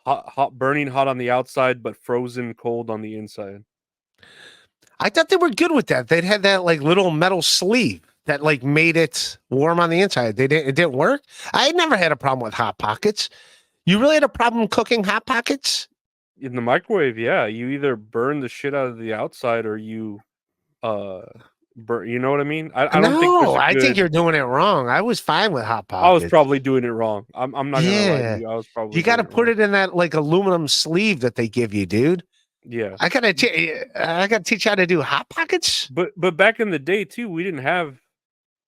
Hot, burning hot on the outside, but frozen cold on the inside. I thought they were good with that. They'd had that like little metal sleeve that like made it warm on the inside. It didn't work. I never had a problem with Hot Pockets. You really had a problem cooking Hot Pockets? In the microwave, yeah. You either burn the shit out of the outside or you burn. You know what I mean? I don't think there's I think you're doing it wrong. I was fine with Hot Pockets. I was probably doing it wrong. I'm not gonna lie to you. I was probably. You got to put it in that like aluminum sleeve that they give you, dude. Yeah. I gotta teach you how to do Hot Pockets. But back in the day too, we didn't have,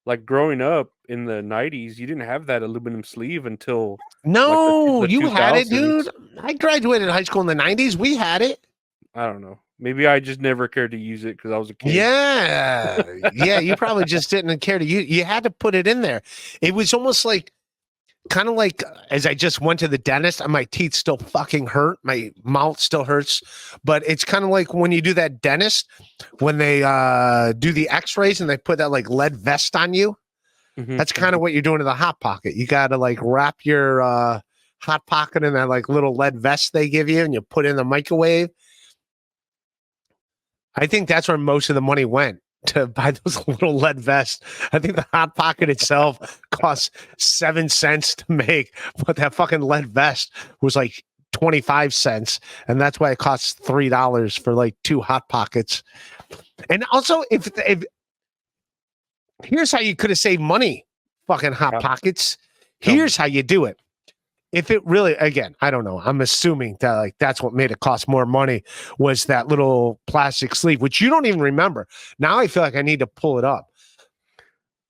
like, growing up in the 90s, you didn't have that aluminum sleeve until No, the you had it, 2000s. dude. I graduated high school in the 90s. We had it. I don't know. Maybe I just never cared to use it because I was a kid. Yeah. Yeah, you probably just didn't care to use. You had to put it in there. It was almost like kind of like as I just went to the dentist and my teeth still fucking hurt. My mouth still hurts. But it's kind of like when you do that dentist, when they do the x-rays and they put that like lead vest on you. Mhm. That's kind of what you're doing to the Hot Pocket. You got to like wrap your Hot Pocket in that like little lead vest they give you and you put it in the microwave. I think that's where most of the money went, to buy those little lead vests. I think the Hot Pocket itself cost 7 cents to make, but that fucking lead vest was like 25 cents. And that's why it costs $3 for like 2 Hot Pockets. And also, if here's how you could have saved money, fucking Hot Pockets. Here's how you do it. If it really, again, I don't know. I'm assuming that like that's what made it cost more money was that little plastic sleeve, which you don't even remember. Now I feel like I need to pull it up.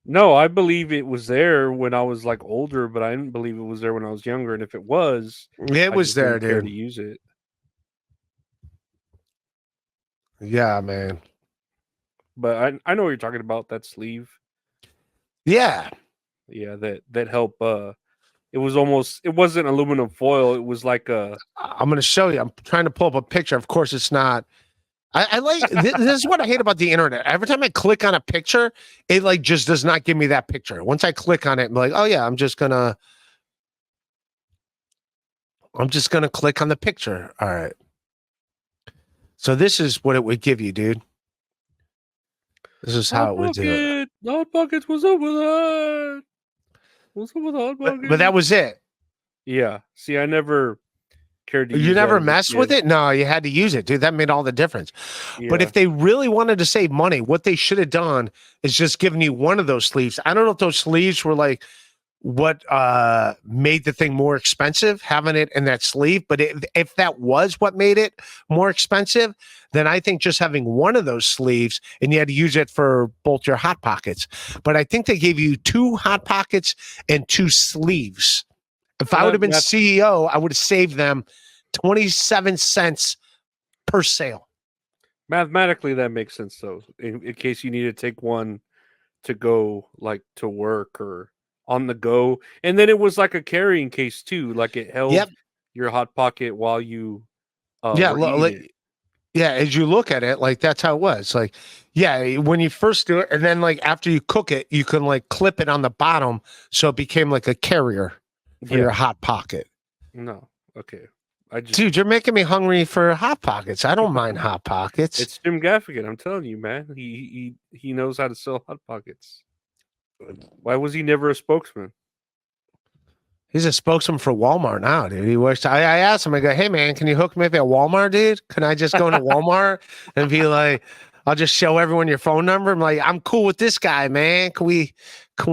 No, I believe it was there when I was like older, but I didn't believe it was there when I was younger. And if it was, It I was just there, didn't care to dude. use it. Yeah, man. But I know what you're talking about. That sleeve. Yeah. Yeah, that help. It wasn't aluminum foil. It was like a. I'm going to show you. I'm trying to pull up a picture. Of course, it's not. I like this is what I hate about the internet. Every time I click on a picture, it like just does not give me that picture. Once I click on it, I'm like, oh yeah, I'm just gonna click on the picture. All right. So this is what it would give you, dude. This is how it would do it. Hot Pockets, what's up with that? What's up with Hot Pockets? But that was it. Yeah. See, I never cared to use You that never as a messed with kid. it? No, you had to use it, dude. That made all the difference. But Yeah. if they really wanted to save money, what they should have done is just given you one of those sleeves. I don't know if those sleeves were like what made the thing more expensive, having it in that sleeve. But if that was what made it more expensive, then I think just having one of those sleeves and you had to use it for both your Hot Pockets. But I think they gave you 2 Hot Pockets and 2 sleeves. If I would have been CEO, I would have saved them 27 cents per sale. Mathematically, that makes sense, though. In case you need to take one to go, like, to work or on the go. And then it was like a carrying case, too. Like, it held your Hot Pocket while you were eating it. Yeah, as you look at it, like, that's how it was. Like, yeah, when you first do it, and then, like, after you cook it, you can, like, clip it on the bottom, so it became like a carrier for your Hot Pocket. No. Okay. Dude, you're making me hungry for Hot Pockets. I don't mind Hot Pockets. It's Jim Gaffigan. I'm telling you, man. He knows how to sell Hot Pockets. Why was he never a spokesman? He's a spokesman for Walmart now, dude. He works. I asked him, I go, hey, man, can you hook me up at Walmart, dude? Can I just go into Walmart and be like, I'll just show everyone your phone number? I'm like, I'm cool with this guy, man. Can we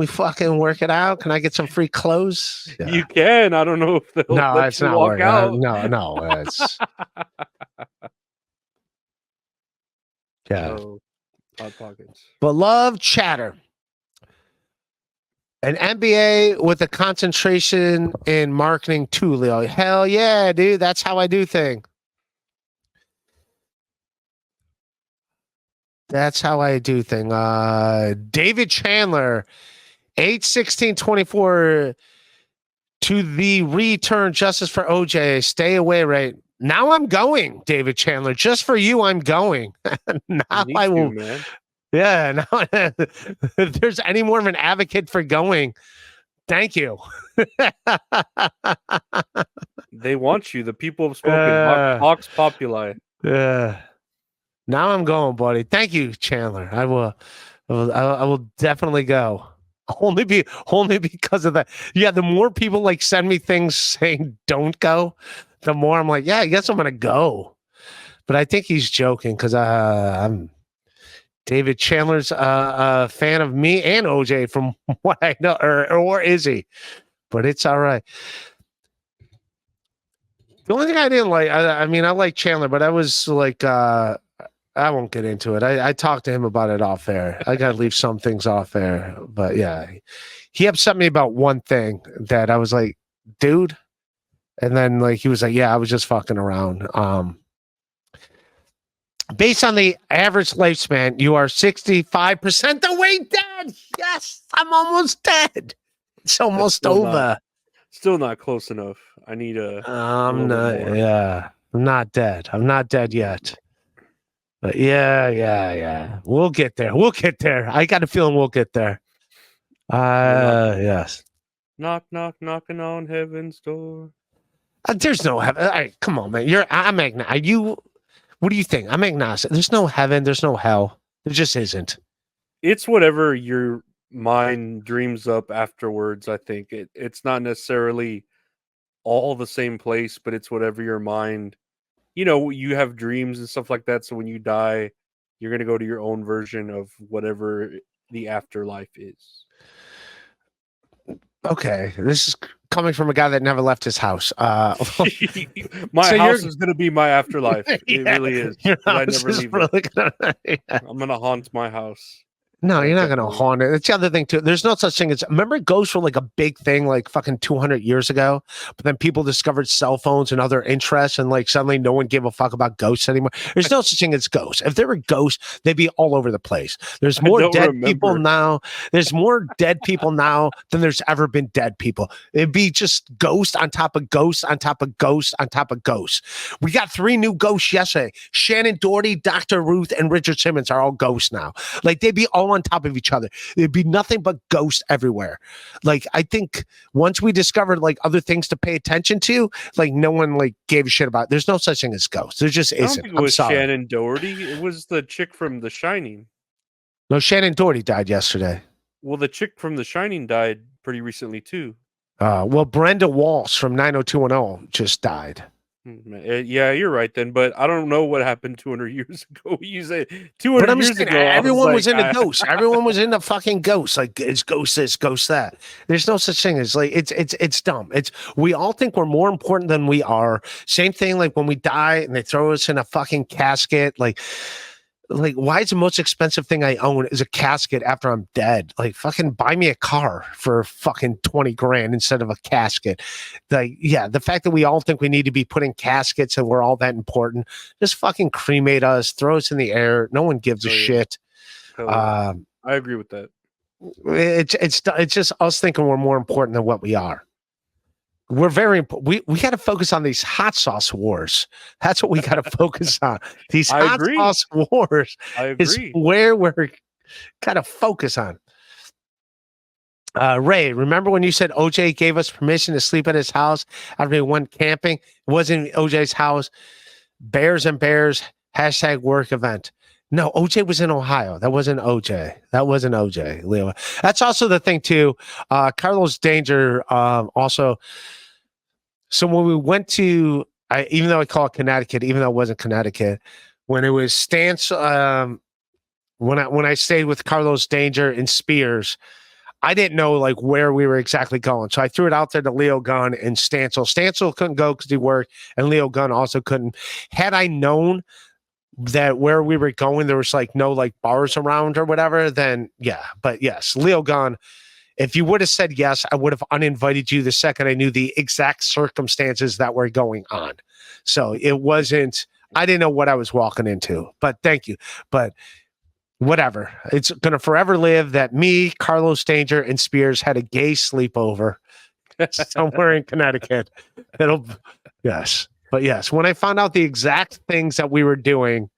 fucking work it out? Can I get some free clothes? Yeah. You can. I don't know if they'll let you walk out. No, it's yeah. Hot Pockets. Beloved chatter. An MBA with a concentration in marketing too, Leo. Hell yeah, dude. That's how I do things. That's how I do things. David Chandler 8/16/24 to the return justice for OJ. Stay away, right? Now I'm going, David Chandler. Just for you, I'm going. Now You I need will. to, man. Yeah. Now, if there's any more of an advocate for going, thank you. They want you. The people have spoken. Vox Populi. Now I'm going, buddy. Thank you, Chandler. I will definitely go. Only because of that. Yeah, the more people like send me things saying don't go, the more I'm like, yeah, I guess I'm gonna go. But I think he's joking because I'm David Chandler's a fan of me and OJ from what I know, or is he? But it's all right. The only thing I didn't like, I mean, I like Chandler, but I was like, I won't get into it. I talked to him about it off air. I got to leave some things off air. But yeah, he upset me about one thing that I was like, dude. And then like he was like, yeah, I was just fucking around. Based on the average lifespan, you are 65% the way dead. Yes, I'm almost dead. It's almost still over. Still not close enough. I need a. I'm little not. bit more. Yeah, I'm not dead. I'm not dead yet. But yeah. We'll get there. I got a feeling we'll get there. Yes. Knock, knocking on heaven's door. There's no heaven. All right, come on, man. I'm agnostic. Are you? What do you think? I'm agnostic. There's no heaven. There's no hell. There just isn't. It's whatever your mind dreams up afterwards. I think it's not necessarily all the same place, but it's whatever your mind. You know, you have dreams and stuff like that. So when you die, you're gonna go to your own version of whatever the afterlife is. Okay, this is coming from a guy that never left his house. My So house is gonna be my afterlife. It Yeah, really is. your 'Cause I house never is leave really gonna- I'm gonna haunt my house. No, you're not going to Definitely. haunt it. It's the other thing too. There's no such thing as, remember ghosts were like a big thing like fucking 200 years ago, but then people discovered cell phones and other interests and like suddenly no one gave a fuck about ghosts anymore. There's no such thing as ghosts. If there were ghosts, they'd be all over the place. There's more don't dead remember. people now. There's more dead people now than there's ever been dead people. It'd be just ghost on top of ghost on top of ghost on top of ghosts. We got 3 new ghosts yesterday. Shannon Doherty, Dr. Ruth, and Richard Simmons are all ghosts now. Like they'd be all on top of each other. It'd be nothing but ghosts everywhere. Like I think once we discovered like other things to pay attention to, like no one like gave a shit about. There's no such thing as ghosts. There just I don't isn't. think it I'm was sorry. Shannon Doherty. It was the chick from The Shining. No, Shannon Doherty died yesterday. Well, the chick from The Shining died pretty recently too. Well, Brenda Walsh from 90210 just died. Yeah, you're right then. But I don't know what happened 200 years ago. You say 200 But I'm years saying ago. everyone was like, into ghosts. Everyone was into fucking ghosts. Like it's ghost this, ghost that. There's no such thing as like it's dumb. It's we all think we're more important than we are. Same thing like when we die and they throw us in a fucking casket. Like why is the most expensive thing I own is a casket after I'm dead? Like fucking buy me a car for fucking 20 grand instead of a casket. Like, yeah, the fact that we all think we need to be putting caskets and we're all that important, just fucking cremate us, throw us in the air. No one gives a Oh, yeah. shit. I agree with that. It's just us thinking we're more important than what we are. We're very important. We got to focus on these hot sauce wars. That's what we got to focus on. These I hot agree. sauce wars I is agree. where we're got to focus on. Ray, remember when you said OJ gave us permission to sleep at his house after we went camping? It wasn't OJ's house. Bears and Bears #work event. No, OJ was in Ohio. That wasn't OJ. Leo. That's also the thing too. Carlos Danger also. So when we went to, even though I call it Connecticut, even though it wasn't Connecticut, when it was Stance, when I stayed with Carlos Danger in Spears, I didn't know like where we were exactly going. So I threw it out there to Leo Gunn and Stancil. Stancil couldn't go because he worked, and Leo Gunn also couldn't. Had I known that where we were going, there was like no like bars around or whatever, then yeah. But yes, Leo Gunn, if you would have said yes, I would have uninvited you the second I knew the exact circumstances that were going on. So it wasn't, I didn't know what I was walking into, but thank you. But whatever. It's gonna forever live that me, Carlos Danger, and Spears had a gay sleepover somewhere in Connecticut. Yes. But yes, when I found out the exact things that we were doing,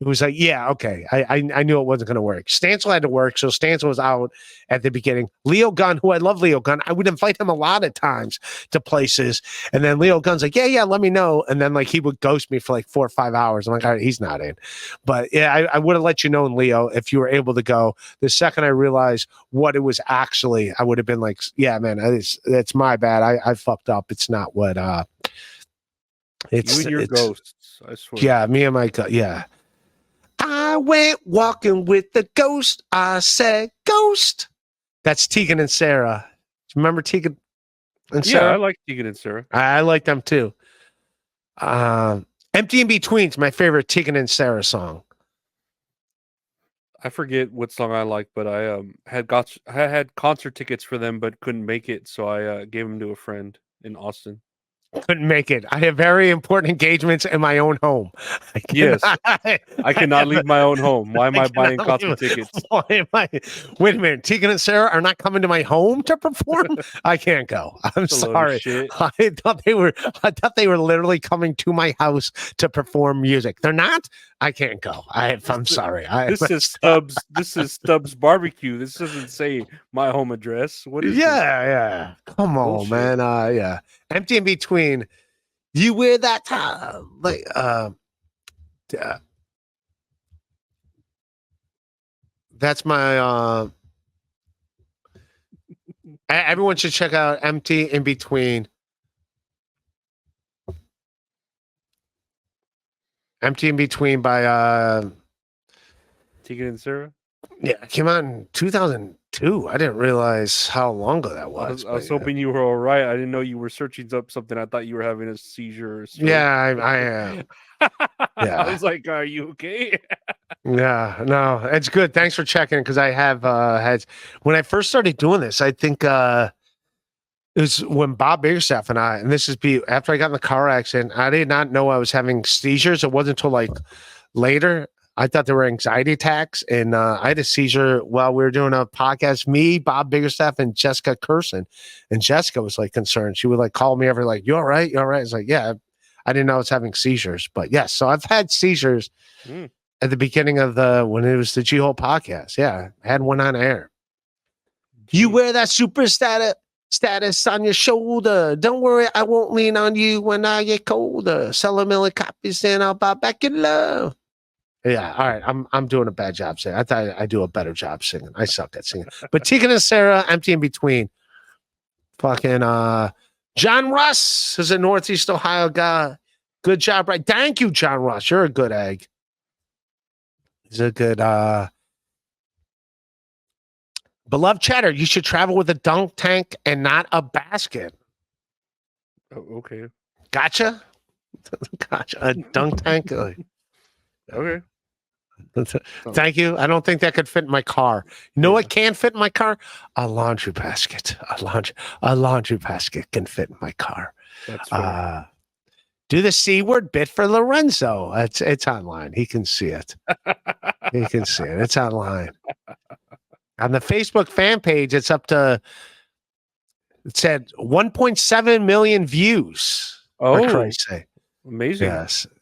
it was like, yeah, okay. I knew it wasn't going to work. Stancil had to work, so Stancil was out at the beginning. Leo Gunn, who I love Leo Gunn, I would invite him a lot of times to places, and then Leo Gunn's like, yeah, let me know, and then like he would ghost me for like 4 or 5 hours. I'm like, all right, he's not in. But yeah, I would have let you know, Leo, if you were able to go. The second I realized what it was actually, I would have been like, yeah, man, that's my bad. I fucked up. It's not what it's you and your ghosts. I swear. Yeah, me and my yeah. I went walking with the ghost. I said, ghost. That's Tegan and Sarah. Remember Tegan and Sarah? Yeah, I like Tegan and Sarah. I like them too. Empty in Between's my favorite Tegan and Sarah song. I forget what song I like, but I had concert tickets for them, but couldn't make it, so I gave them to a friend in Austin. Couldn't make it. I have very important engagements in my own home. Yes. I cannot leave my own home. Why am I buying concert tickets? Why am I? Wait a minute. Tegan and Sarah are not coming to my home to perform. I can't go. I'm sorry. I thought they were literally coming to my house to perform music. They're not. I can't go. I'm sorry. This is Stubbs. This is Stubbs Barbecue. This doesn't say my home address. What is? Yeah. Come on, Bullshit. man. Yeah. Empty in Between. You wear that like that's my everyone should check out Empty in Between. Empty in Between by Tegan and Sarah. Yeah, it came out in 2002. I didn't realize how long ago that was. I was hoping you were all right. I didn't know you were searching up something. I thought you were having a seizure. Or yeah, I am. Yeah, I was like, "Are you okay?" Yeah, no, it's good. Thanks for checking because I have had when I first started doing this. I think it was when Bob Biggerstaff and this is after I got in the car accident. I did not know I was having seizures. It wasn't until like later. I thought there were anxiety attacks, and I had a seizure while we were doing a podcast. Me, Bob Biggerstaff, and Jessica Curson. And Jessica was like concerned. She would like call me every like, "You all right? You all right?" It's like, yeah, I didn't know I was having seizures, but yes. So I've had seizures at the beginning of when it was the G-Hole podcast. Yeah, I had one on air. You wear that super status on your shoulder. Don't worry, I won't lean on you when I get colder. Sell a million copies, and I'll buy back your love. Yeah, all right. I'm doing a bad job singing. I thought I do a better job singing. I suck at singing. But Tegan and Sarah, Empty in Between. Fucking John Russ is a Northeast Ohio guy. Good job, right? Thank you, John Russ. You're a good egg. He's a good beloved chatter. You should travel with a dunk tank and not a basket. Oh, okay. Gotcha. Gotcha. A dunk tank. Okay. Thank you. I don't think that could fit in my car. You know what can fit in my car? A laundry basket. A laundry basket can fit in my car. That's fair. Do the C word bit for Lorenzo. It's online. He can see it. He can see it. It's online. On the Facebook fan page, it's up to it said 1.7 million views. Oh, for Christ's sake. Amazing.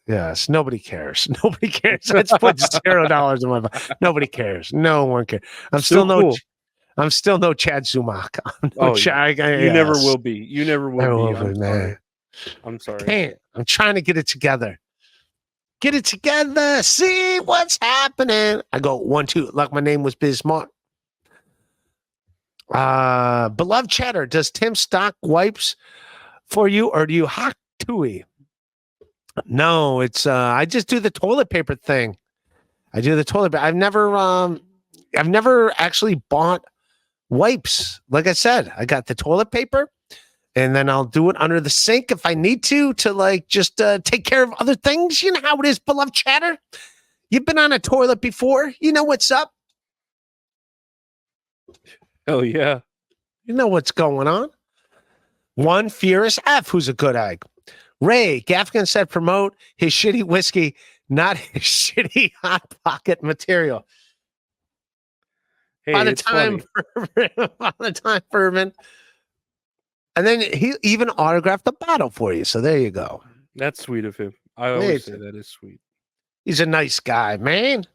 Yes. Nobody cares. Nobody cares. Let's put $0 in my pocket. Nobody cares. No one cares. I'm still no Chad Zumock. You never will be. You never will be. Man. I'm sorry. I'm trying to get it together. Get it together. See what's happening. I go 1, 2, like my name was Bismarck. Beloved chatter, does Tim stock wipes for you or do you hot tui? No, it's I just do the toilet paper thing. I do the toilet paper. I've never actually bought wipes. Like I said, I got the toilet paper and then I'll do it under the sink if I need to like just take care of other things. You know how it is, beloved chatter. You've been on a toilet before. You know what's up. Oh yeah. You know what's going on. One Furious F, who's a good egg. Ray Gaffigan said promote his shitty whiskey not his shitty hot pocket material. Hey, By the it's time, funny. by the time, Furman. And then he even autographed the bottle for you. So there you go. That's sweet of him. I Hey, always say that is sweet. he's a nice guy, man.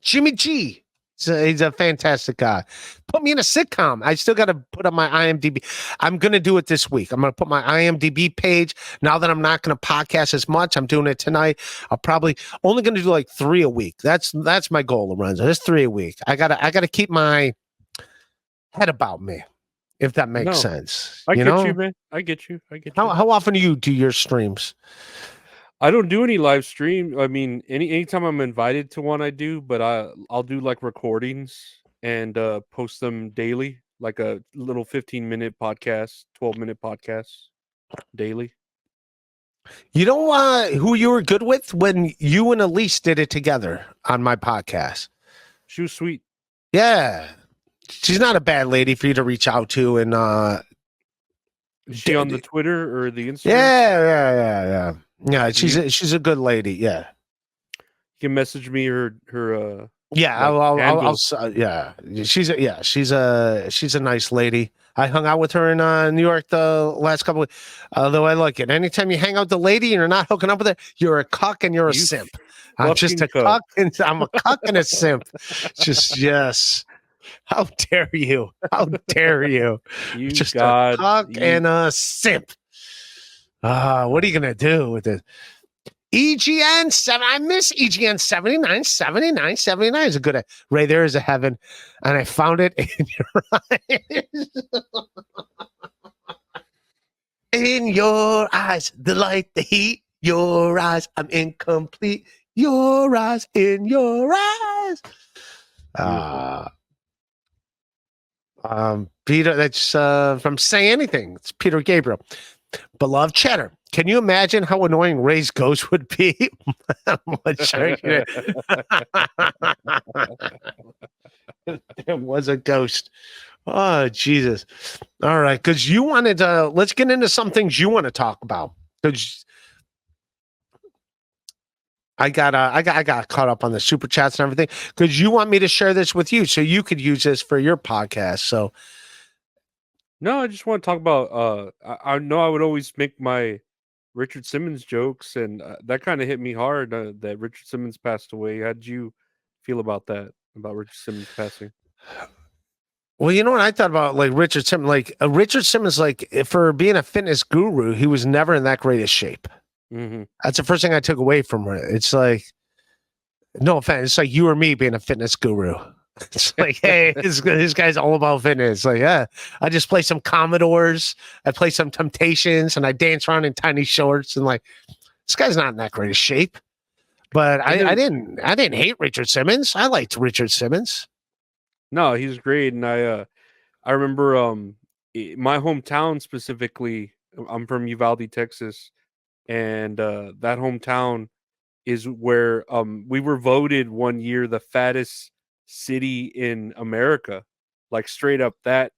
Jimmy G. He's a fantastic guy. Put me in a sitcom. I still got to put up my IMDb. I'm going to do it this week. I'm going to put my IMDb page. Now that I'm not going to podcast as much, I'm doing it tonight. I'll probably only going to do like 3 a week. That's my goal, Lorenzo. Just 3 a week. I gotta keep my head about me, if that makes No, sense. I you get know? you, man. I get you. I get you. How often do you do your streams? I don't do any live stream. I mean, anytime I'm invited to one, I do. But I'll do like recordings and post them daily, like a little 15-minute podcast, 12-minute podcast daily. You know who you were good with when you and Elise did it together on my podcast? She was sweet. Yeah. She's not a bad lady for you to reach out to. And Is she on the Twitter or the Instagram? yeah. Yeah, she's a good lady. Yeah. You can message me her Yeah, like, I'll yeah. She's a nice lady. I hung out with her in New York the last couple of although I like it. Anytime you hang out with the lady and you're not hooking up with her, you're a cuck and you're a You simp. I'm just a fucking cuck and I'm a cuck and a simp. Just yes. How dare you? How dare you? You Just God, a cuck and a simp. What are you gonna do with it? EGN 7. I miss EGN 79. 79 is a good Ray. There is a heaven, and I found it in your eyes. In your eyes, the light, the heat. Your eyes, I'm incomplete. Your eyes, in your eyes. Peter, that's from Say Anything. It's Peter Gabriel. Beloved Cheddar. Can you imagine how annoying Ray's ghost would be? There was a ghost. Oh, Jesus. All right. Because you wanted to, let's get into some things you want to talk about. Because I got caught up on the super chats and everything. Because you want me to share this with you so you could use this for your podcast. So, no, I just want to talk about. I know I would always make my Richard Simmons jokes, and that kind of hit me hard that Richard Simmons passed away. How did you feel about that? About Richard Simmons passing? Well, you know what I thought about, like Richard Simmons. Like Richard Simmons, like for being a fitness guru, he was never in that greatest shape. Mm-hmm. That's the first thing I took away from her. It's like, no offense, it's like you or me being a fitness guru. It's like, hey, this guy's all about fitness. Like, yeah, I just play some Commodores, I play some Temptations, and I dance around in tiny shorts. And like, this guy's not in that great of shape. But I didn't hate Richard Simmons. I liked Richard Simmons. No, he's great, and I remember my hometown specifically. I'm from Uvalde, Texas, and that hometown is where we were voted one year the fattest city in America, like straight up that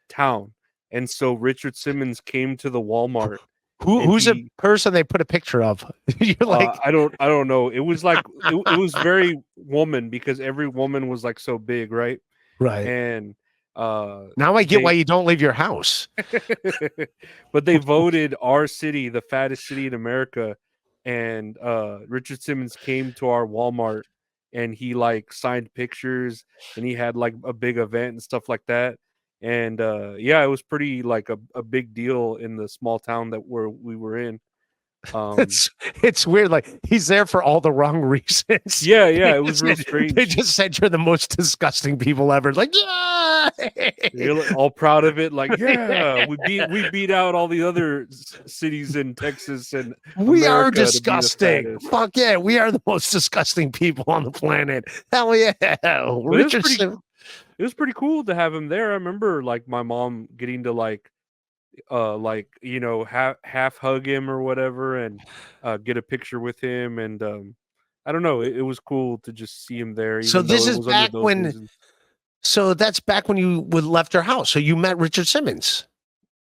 town. And so Richard Simmons came to the Walmart. Who's a person they put a picture of? You're like, I don't know. It was like it was very woman, because every woman was like so big, right? right. And Now I get why you don't leave your house. but they voted our city the fattest city in America, and Richard Simmons came to our Walmart, and he like signed pictures, and he had like a big event and stuff like that. And yeah, it was pretty like a big deal in the small town that we were in. It's weird. Like he's there for all the wrong reasons. Yeah, it was real strange. They just said you're the most disgusting people ever. Like, yeah, you're like, all proud of it. Like, yeah, we beat out all the other cities in Texas, and we America are disgusting. Fuck yeah, we are the most disgusting people on the planet. Hell yeah, Richard. It was pretty cool to have him there. I remember like my mom getting to like you know, half hug him or whatever, and get a picture with him, and I don't know, it was cool to just see him there. So this is back when so that's back when you left your house, so you met Richard Simmons.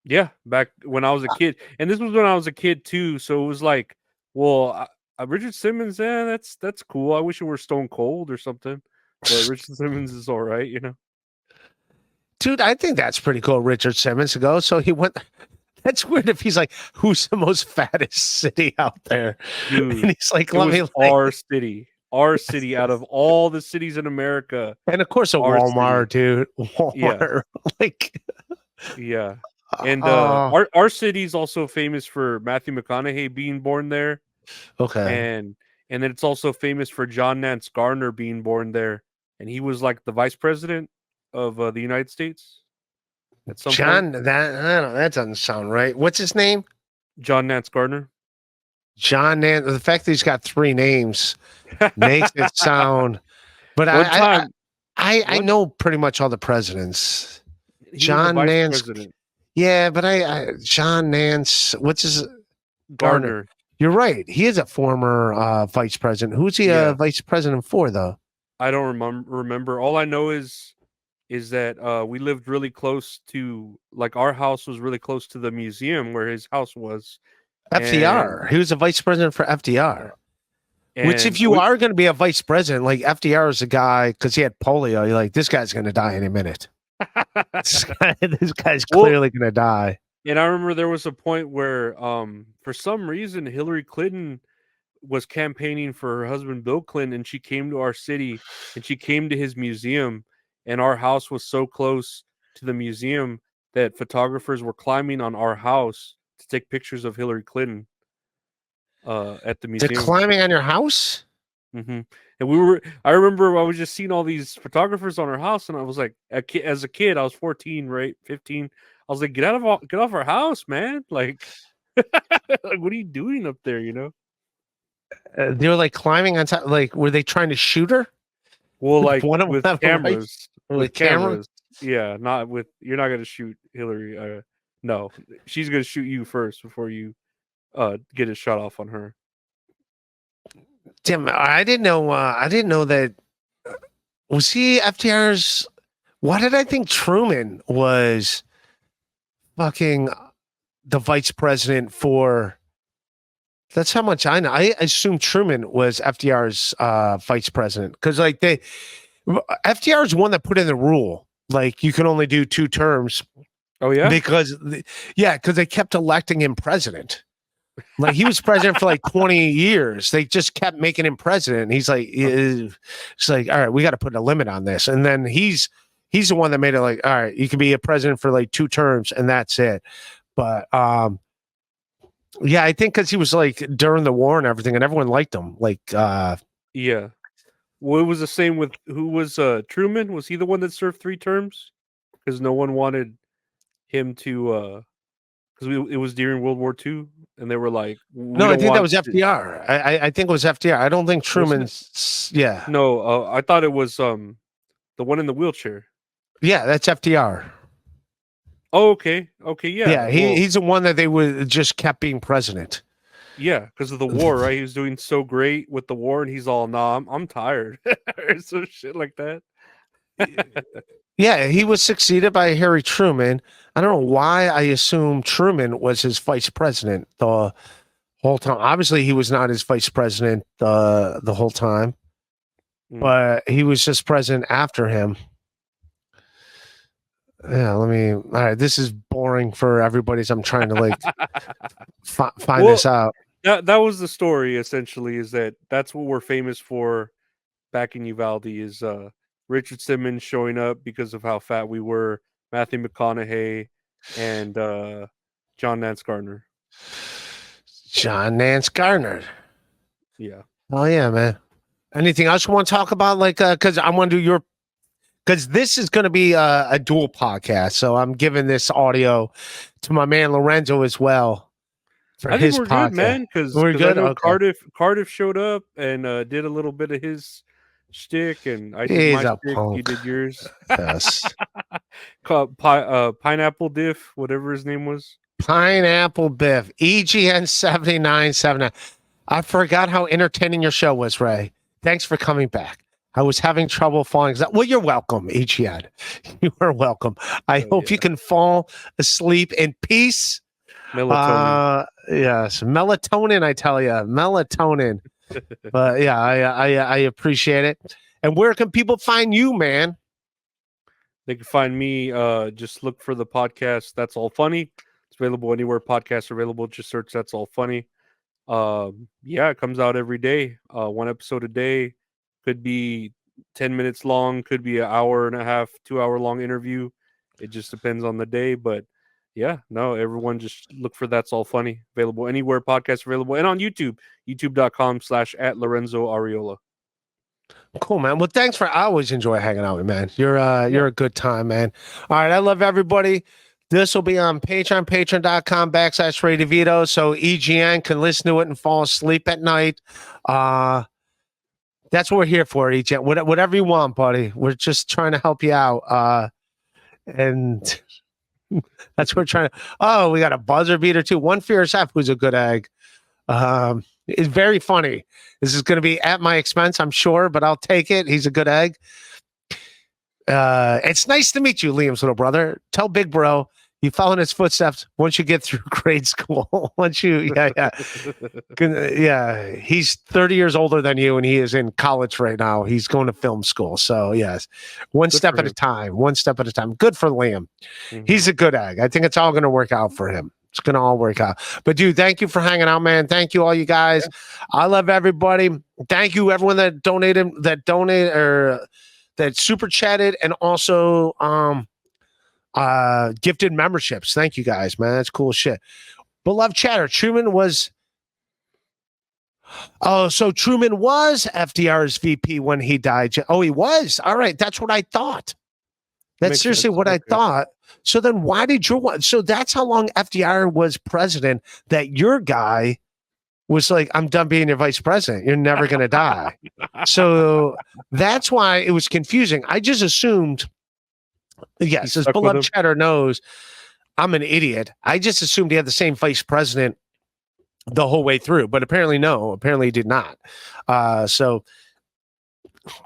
Yeah, back when I was a kid, and this was when I was a kid too, so it was like, well, Richard Simmons, that's cool. I wish it were Stone Cold or something, but Richard Simmons is all right, you know. Dude, I think that's pretty cool. Richard Simmons to go. So he went. That's weird if he's like, who's the most fattest city out there? Dude, And he's like, it let was me like, our city out of all the cities in America. and of course a our Walmart, city. dude. Walmart. Like Yeah. And uh, our city's also famous for Matthew McConaughey being born there. okay. And then it's also famous for John Nance Garner being born there. And he was like the vice president of the United States at some John, point. that I don't know, that doesn't sound right. What's his name? John Nance Garner. John Nan. The fact that he's got 3 names makes it sound. But One time, I know pretty much all the presidents. he was John the vice Nance. president. Yeah, but I John Nance. What's his Garner. You're right. He is a former vice president. Who's he Yeah. vice president for, though? I don't remember. All I know is that we lived really close to, like, our house was really close to the museum where his house was. FDR. He was a vice president for FDR. Which, if you are going to be a vice president, like FDR is a guy because he had polio. You're like, this guy's going to die any minute. This guy's clearly going to die. And I remember there was a point where, for some reason, Hillary Clinton was campaigning for her husband, Bill Clinton, and she came to our city and she came to his museum, and our house was so close to the museum that photographers were climbing on our house to take pictures of Hillary Clinton at the museum. They're climbing on your house? And I remember I was just seeing all these photographers on our house, and I was like, as a kid, I was 14, right? 15. I was like, get off our house, man. Like, like, what are you doing up there, you know? They were like climbing on top. Like, were they trying to shoot her? Well, like One of with them, right? cameras. With cameras? Yeah, not with. You're not gonna shoot Hillary. No, she's gonna shoot you first before you get a shot off on her. Damn, I didn't know. I didn't know that. Was he FDR's? Why did I think Truman was fucking the vice president for? That's how much I know. I assume Truman was FDR's vice president because, like, FDR is one that put in the rule, like, you can only do 2 terms. Oh yeah, because they kept electing him president. Like, he was president for like 20 years. They just kept making him president. He's like, it's like, all right, we got to put a limit on this. And then he's the one that made it like, all right, you can be a president for like 2 terms and that's it. But yeah, I think because he was like during the war and everything, and everyone liked him. Like, yeah. Well, it was the same with who was Truman. Was he the one that served 3 terms? Because no one wanted him to. Because it was during World War II, and they were like, no, I think that was FDR. I think it was FDR. I don't think Truman's. Yeah. No, I thought it was the one in the wheelchair. Yeah, that's FDR. Oh, okay, yeah. Yeah, he's the one that they would just kept being president. Yeah, because of the war, right? He was doing so great with the war, and he's all, "Nah, I'm tired," or some shit like that. Yeah, he was succeeded by Harry Truman. I don't know why I assume Truman was his vice president the whole time. Obviously, he was not his vice president the whole time, but he was just president after him. Yeah, all right, this is boring for everybody, so I'm trying to like find this out. That was the story, essentially, is that's what we're famous for back in Uvalde is Richard Simmons showing up because of how fat we were, Matthew McConaughey, and John Nance Garner. John Nance Garner. Yeah. Oh yeah, man. Anything else you want to talk about? Like, because I want to do because this is going to be a dual podcast, so I'm giving this audio to my man Lorenzo as well for his we're podcast. Good, man. Because we're good. I know okay. Cardiff showed up and did a little bit of his shtick, and I did He's my a shtick. punk. You did yours. Yes. Pineapple Diff, whatever his name was. Pineapple Biff, EGN 7979. I forgot how entertaining your show was, Ray. Thanks for coming back. I was having trouble falling. Well, you're welcome, EGN. You are welcome. I hope you can fall asleep in peace. Melatonin. Yes, melatonin. I tell you, melatonin. But yeah, I appreciate it. And where can people find you, man? They can find me. Just look for the podcast. That's All Funny. It's available anywhere podcasts are available. Just search That's All Funny. Yeah, it comes out every day. One episode a day. Could be 10 minutes long. Could be an hour and a half, 2 hour long interview. It just depends on the day. But yeah, no, everyone just look for That's All Funny. Available anywhere podcasts are available, and on YouTube, youtube.com/@Lorenzo Ariola. Cool, man. Well, thanks for. I always enjoy hanging out with you, man. You're a good time, man. All right, I love everybody. This will be on Patreon, patreon.com/Ray Devito, so EGN can listen to it and fall asleep at night. That's what we're here for, EGN. Whatever you want, buddy. We're just trying to help you out. And that's what we're trying to. Oh, we got a buzzer beater too. One Fierce F, who's a good egg. It's very funny. This is going to be at my expense, I'm sure, but I'll take it. He's a good egg. It's nice to meet you, Liam's little brother. Tell Big Bro you follow in his footsteps once you get through grade school. Yeah. He's 30 years older than you, and he is in college right now. He's going to film school. So yes, one step at a time. Good for Liam. Mm-hmm. He's a good egg. I think it's all going to work out for him. It's going to all work out. But dude, thank you for hanging out, man. Thank you all you guys. Yeah. I love everybody. Thank you everyone that donated or that super chatted and also gifted memberships. Thank you guys, man. That's cool shit. Beloved chatter, Truman was FDR's VP when he died. Oh, he was. All right, that's what I thought. That's seriously what I thought. So then why did so that's how long FDR was president, that your guy was like, I'm done being your vice president. You're never going to die. So that's why it was confusing. I just assumed, yes, as beloved chatter knows, I'm an idiot. I just assumed he had the same vice president the whole way through, but apparently no, apparently he did not. So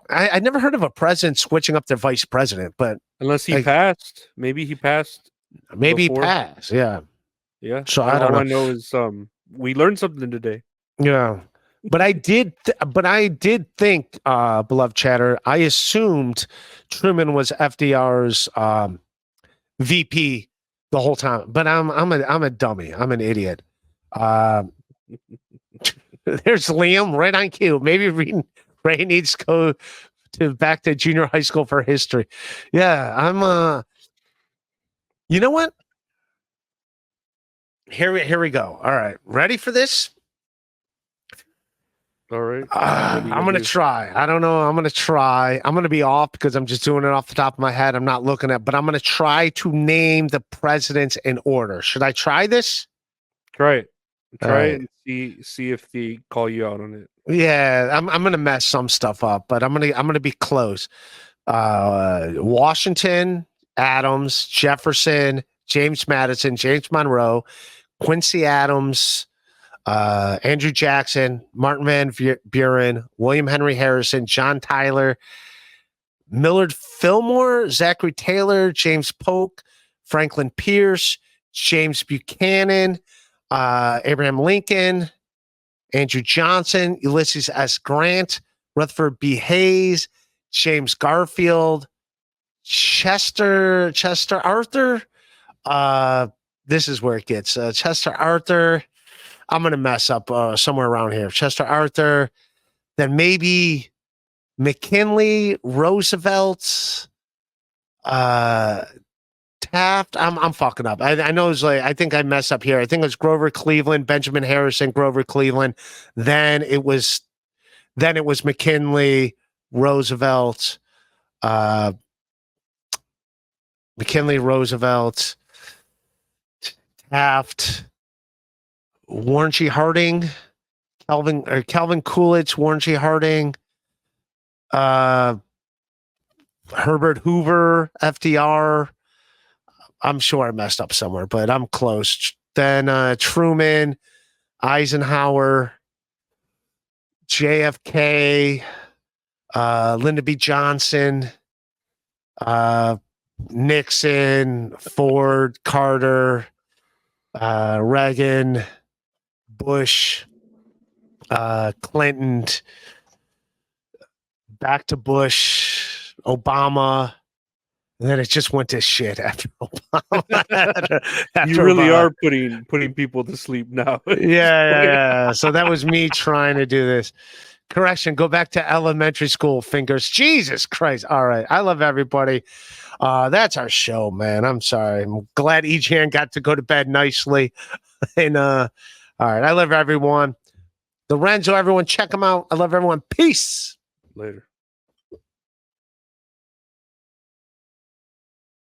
I never heard of a president switching up their vice president, but unless he passed, maybe he passed. Maybe before. He passed. Yeah. Yeah. So I don't know. All I know is we learned something today. Yeah. But I did think, beloved chatter, I assumed Truman was FDR's VP the whole time. But I'm a dummy. I'm an idiot. There's Liam right on cue. Maybe Ray needs to go back to junior high school for history. Yeah, I'm you know what? Here we go. All right. Ready for this? All right. I'm going to try. I don't know. I'm going to try. I'm going to be off because I'm just doing it off the top of my head. I'm not looking at, but I'm going to try to name the presidents in order. Should I try this? Try it. And see if they call you out on it. Yeah, I'm going to mess some stuff up, but I'm going to be close. Washington, Adams, Jefferson, James Madison, James Monroe, Quincy Adams, Andrew Jackson, Martin Van Buren, William Henry Harrison, John Tyler, Millard Fillmore, Zachary Taylor, James Polk, Franklin Pierce, James Buchanan, Abraham Lincoln, Andrew Johnson, Ulysses S. Grant, Rutherford B. Hayes, James Garfield, Chester Arthur. This is where it gets Chester Arthur. I'm going to mess up somewhere around here. Chester Arthur, then maybe McKinley, Roosevelt, Taft. I'm fucking up. I know it's like, I think I messed up here. I think it was Grover Cleveland, Benjamin Harrison, Grover Cleveland. Then it was McKinley, Roosevelt, Taft, Warren G. Harding, Calvin Coolidge, Warren G. Harding, Herbert Hoover, FDR. I'm sure I messed up somewhere, but I'm close. Then Truman, Eisenhower, JFK, Lyndon B. Johnson, Nixon, Ford, Carter, Reagan, Bush, Clinton, back to Bush, Obama. And then it just went to shit after Obama. You really are putting people to sleep now. Yeah. So that was me trying to do this. Correction, go back to elementary school, fingers. Jesus Christ. All right. I love everybody. That's our show, man. I'm sorry. I'm glad Echan got to go to bed nicely. And all right. I love everyone. Lorenzo, everyone, check them out. I love everyone. Peace. Later.